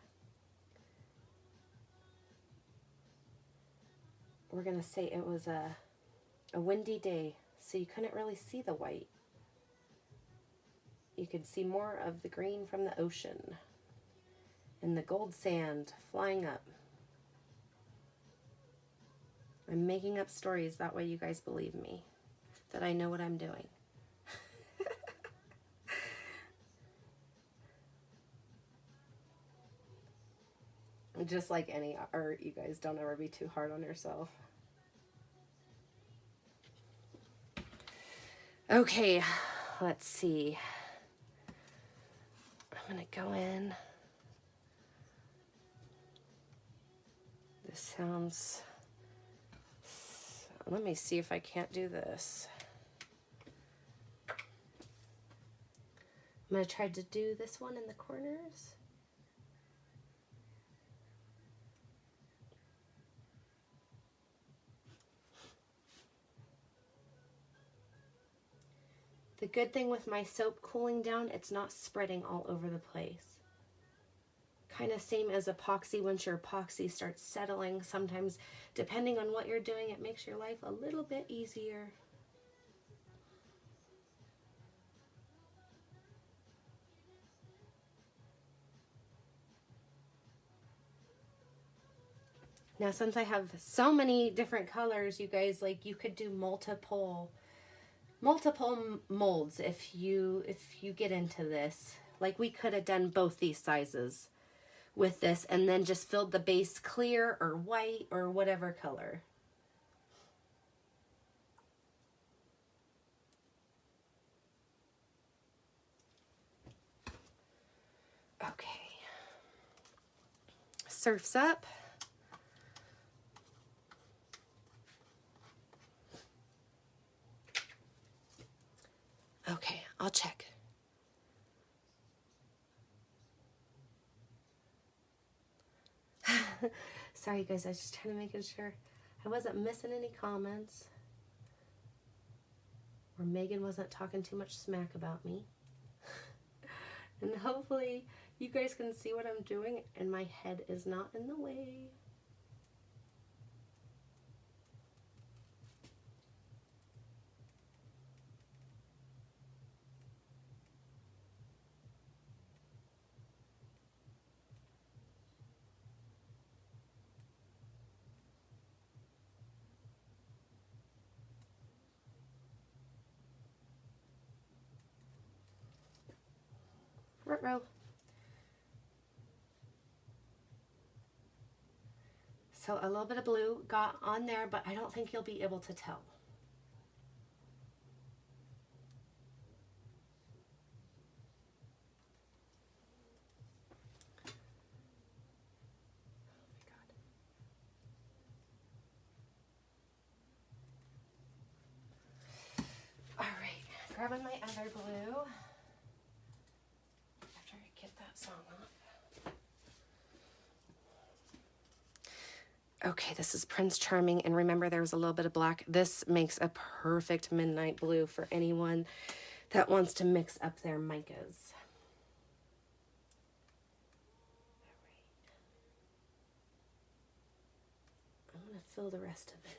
We're going to say it was a windy day, so you couldn't really see the white. You could see more of the green from the ocean. and the gold sand flying up. I'm making up stories, that way you guys believe me, that I know what I'm doing. Just like any art, you guys, don't ever be too hard on yourself. Okay, let's see. I'm gonna go in. This sounds... Let me see if I can't do this. I'm gonna try to do this one in the corners. The good thing with my soap cooling down, it's not spreading all over the place. Kind of same as epoxy. Once your epoxy starts settling, sometimes depending on what you're doing, it makes your life a little bit easier. Now, since I have so many different colors, you guys, like, you could do multiple molds if you get into this. Like, we could have done both these sizes with this and then just filled the base clear or white or whatever color. Okay. Surf's up. Okay, I'll check. Sorry guys, I was just trying to make sure I wasn't missing any comments, or Megan wasn't talking too much smack about me. And hopefully you guys can see what I'm doing and my head is not in the way. Ruh-roh. So a little bit of blue got on there, but I don't think you'll be able to tell. All right, grabbing my other blue after I get that song off. Okay, this is Prince Charming, and remember there's a little bit of black. This makes a perfect midnight blue for anyone that wants to mix up their micas. All right. I'm gonna fill the rest of it.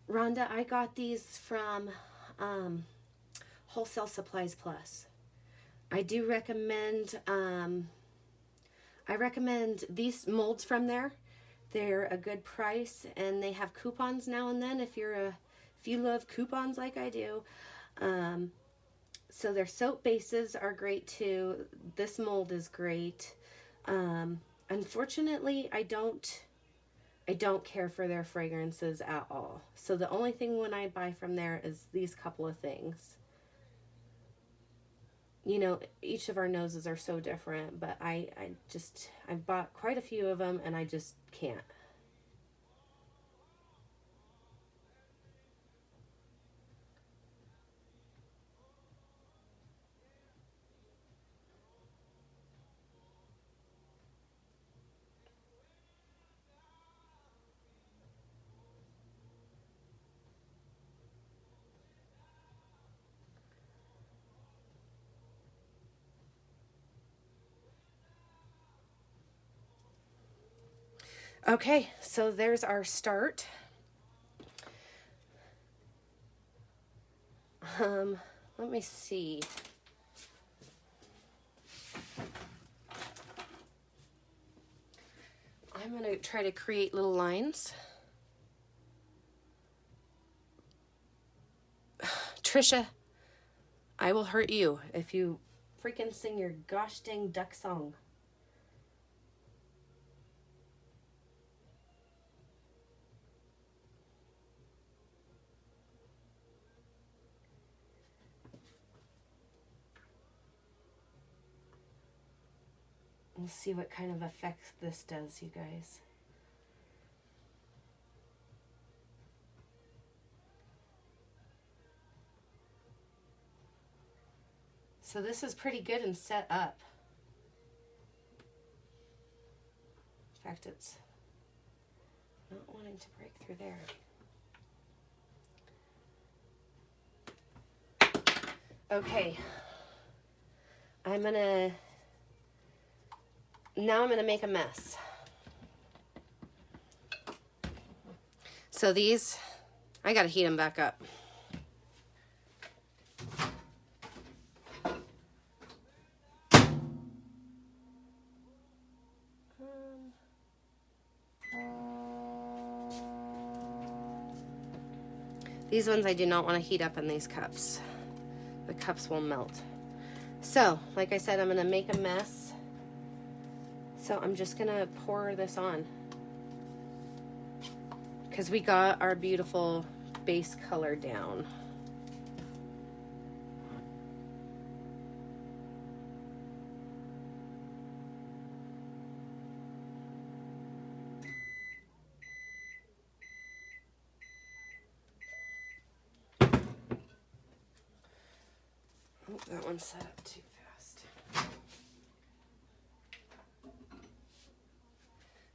Rhonda, I got these from Wholesale Supplies Plus. I do recommend, I recommend these molds from there. They're a good price, and they have coupons now and then if you love coupons like I do. So their soap bases are great too. This mold is great. Unfortunately, I don't care for their fragrances at all. So the only thing when I buy from there is these couple of things. You know, each of our noses are so different, but I bought quite a few of them and I just can't. Okay, so there's our start. Let me see. I'm going to try to create little lines. Trisha, I will hurt you if you freaking sing your gosh dang duck song. We'll see what kind of effects this does, you guys. So this is pretty good and set up. In fact, it's not wanting to break through there. Okay. Now I'm gonna make a mess. So these, I gotta heat them back up. These ones I do not want to heat up in these cups. The cups will melt. So, like I said, I'm gonna make a mess. So I'm just gonna pour this on, because we got our beautiful base color down. Oh, that one set up too fast.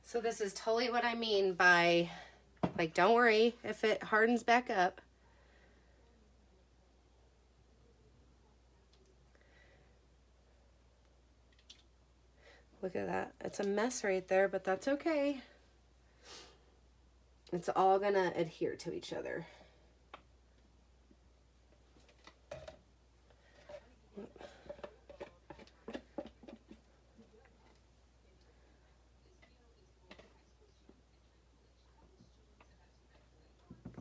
So this is totally what I mean by, like, don't worry if it hardens back up. Look at that. It's a mess right there, but that's okay. It's all gonna adhere to each other.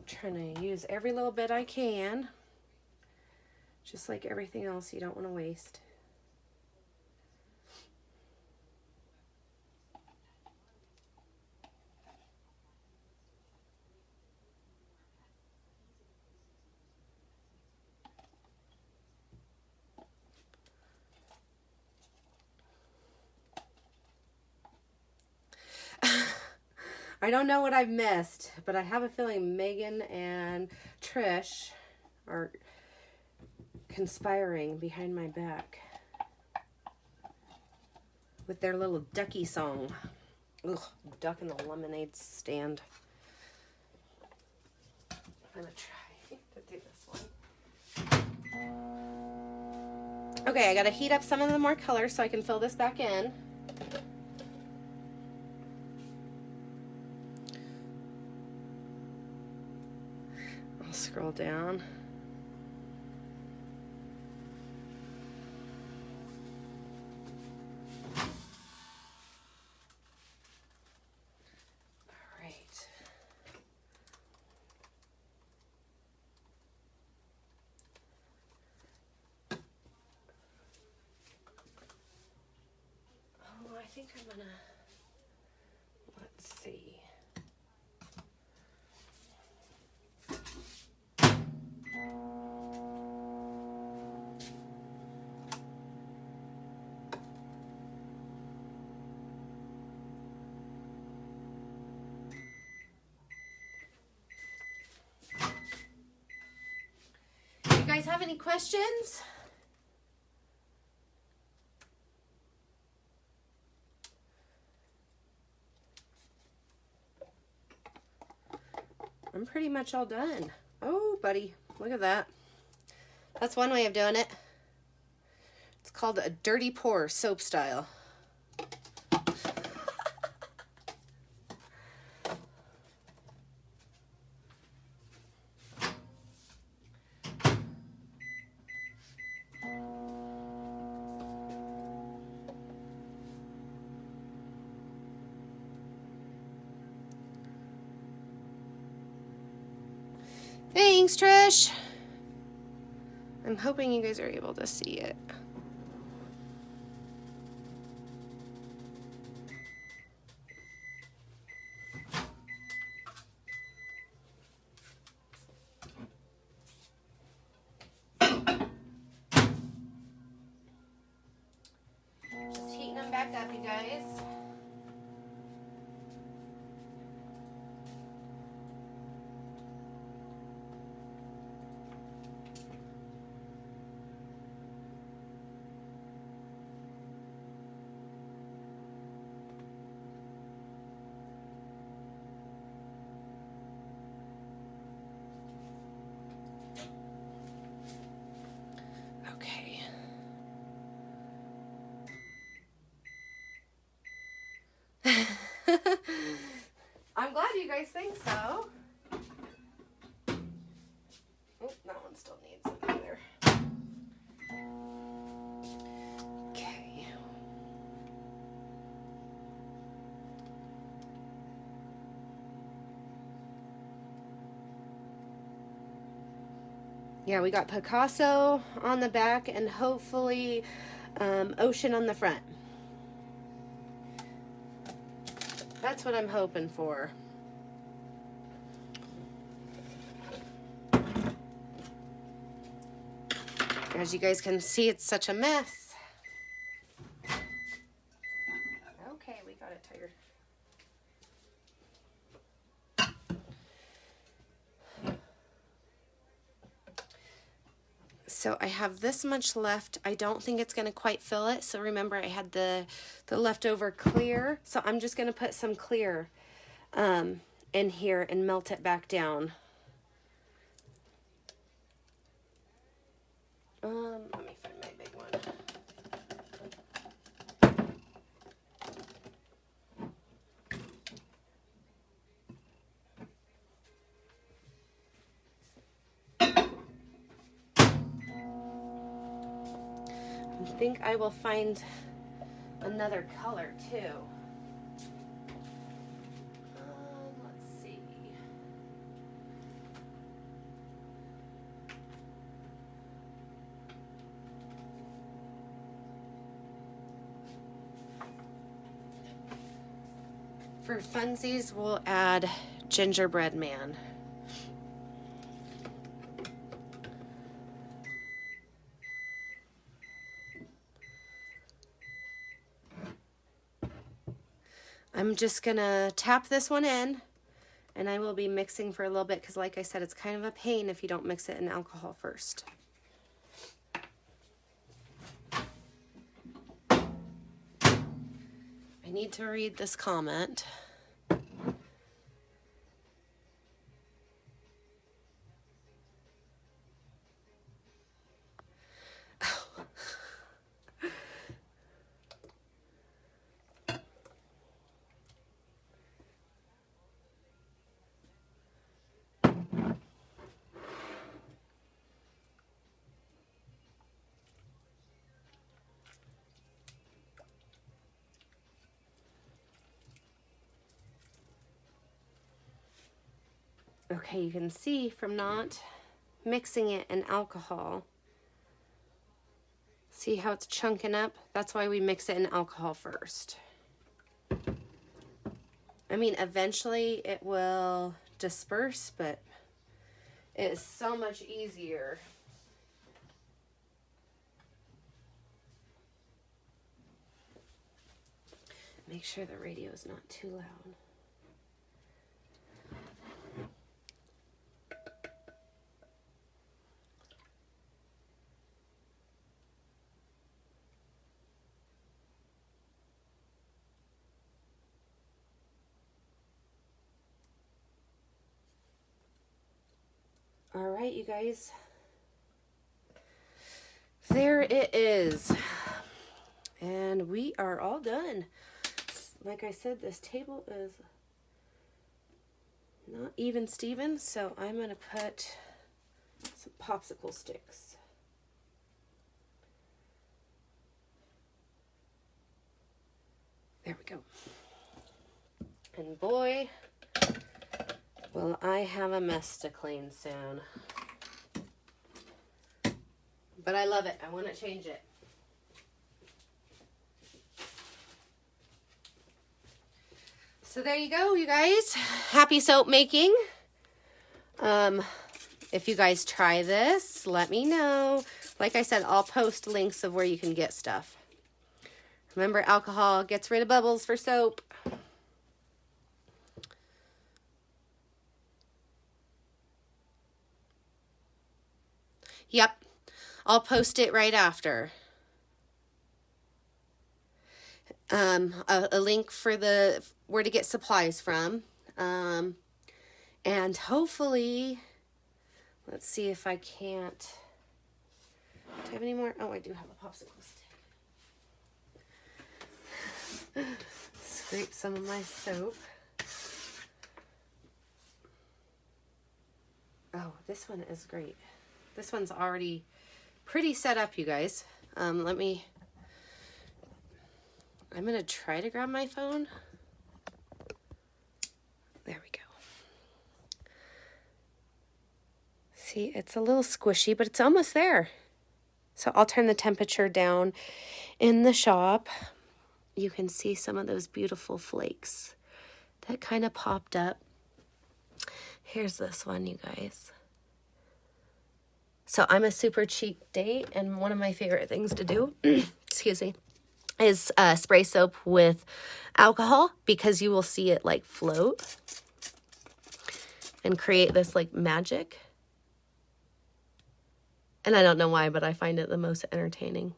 Trying to use every little bit I can, just like everything else you don't want to waste. I don't know what I've missed, but I have a feeling Megan and Trish are conspiring behind my back with their little ducky song. Ugh, duck in the lemonade stand. I'm gonna try to do this one. Okay, I gotta heat up some of the more color so I can fill this back in. I'll scroll down. I think I'm gonna, let's see. You guys have any questions? I'm pretty much all done. Oh, buddy, look at that. That's one way of doing it. It's called a dirty pour, soap style. Thanks, Trish. I'm hoping you guys are able to see it. Just heating them back up, you guys. Okay. I'm glad you guys think so. Oh, that one still needs it either. Okay. Yeah, we got Picasso on the back and hopefully ocean on the front. That's what I'm hoping for. As you guys can see, it's such a mess. Okay, we got it tired. So I have this much left. I don't think it's going to quite fill it. So remember, I had the leftover clear. So I'm just going to put some clear in here and melt it back down. Let me find my big one. I think I will find another color too. Let's see. For funsies, we'll add Gingerbread Man. I'm just gonna tap this one in, and I will be mixing for a little bit because, like I said, it's kind of a pain if you don't mix it in alcohol first. I need to read this comment. Okay, you can see from not mixing it in alcohol. See how it's chunking up? That's why we mix it in alcohol first. I mean, eventually it will disperse, but it is so much easier. Make sure the radio is not too loud. All right, you guys. There it is. And we are all done. Like I said, this table is not even Steven, so I'm going to put some popsicle sticks. There we go. And boy, Well, I have a mess to clean soon. But I love it. I want to change it. So there you go, you guys. Happy soap making. If you guys try this, let me know. Like I said, I'll post links of where you can get stuff. Remember, alcohol gets rid of bubbles for soap. Yep, I'll post it right after. A link for where to get supplies from. And hopefully, let's see if I can't. Do I have any more? Oh, I do have a popsicle stick. Scrape some of my soap. Oh, this one is great. This one's already pretty set up, you guys. I'm going to try to grab my phone. There we go. See, it's a little squishy, but it's almost there. So I'll turn the temperature down in the shop. You can see some of those beautiful flakes that kind of popped up. Here's this one, you guys. So I'm a super cheap date, and one of my favorite things to do, excuse me, is spray soap with alcohol, because you will see it like float and create this like magic. And I don't know why, but I find it the most entertaining.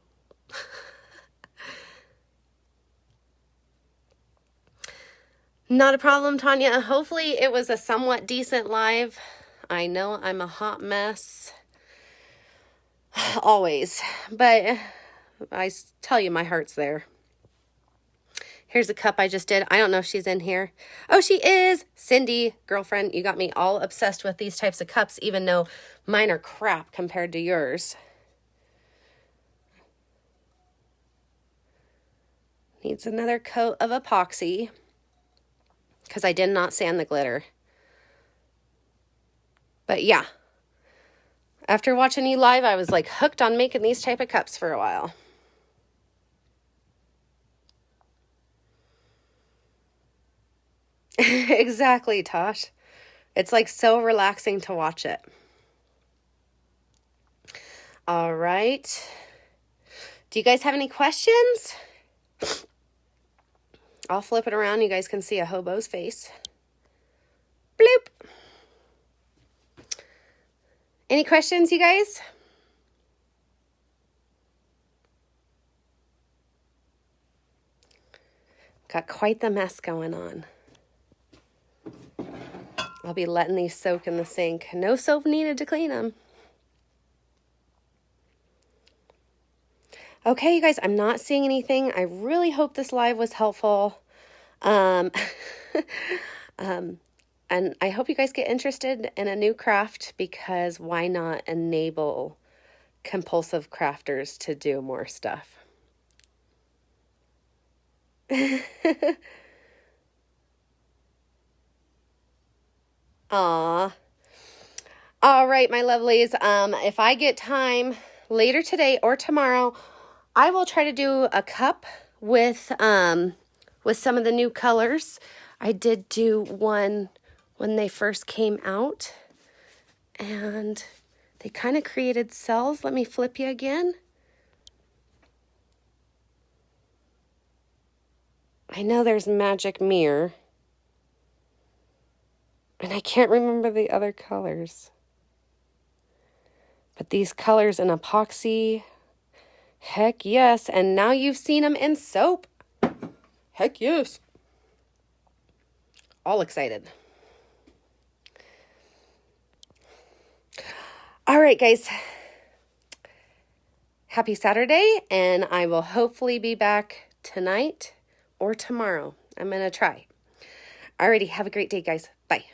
Not a problem, Tanya. Hopefully it was a somewhat decent live. I know I'm a hot mess. Always. But I tell you, my heart's there. Here's a cup I just did. I don't know if she's in here. Oh, she is. Cindy, girlfriend, you got me all obsessed with these types of cups, even though mine are crap compared to yours. Needs another coat of epoxy, because I did not sand the glitter. But yeah, after watching you live, I was like hooked on making these type of cups for a while. Exactly, Tosh. It's like so relaxing to watch it. All right. Do you guys have any questions? I'll flip it around. You guys can see a hobo's face. Bloop. Any questions, you guys? Got quite the mess going on. I'll be letting these soak in the sink. No soap needed to clean them. Okay, you guys, I'm not seeing anything. I really hope this live was helpful. And I hope you guys get interested in a new craft, because why not enable compulsive crafters to do more stuff? Aw. All right, my lovelies. If I get time later today or tomorrow, I will try to do a cup with some of the new colors. I did do one when they first came out, and they kind of created cells. Let me flip you again. I know there's Magic Mirror, and I can't remember the other colors. But these colors in epoxy, heck yes. And now you've seen them in soap. Heck yes. All excited. All right, guys. Happy Saturday, and I will hopefully be back tonight or tomorrow. I'm going to try. Alrighty, have a great day, guys. Bye.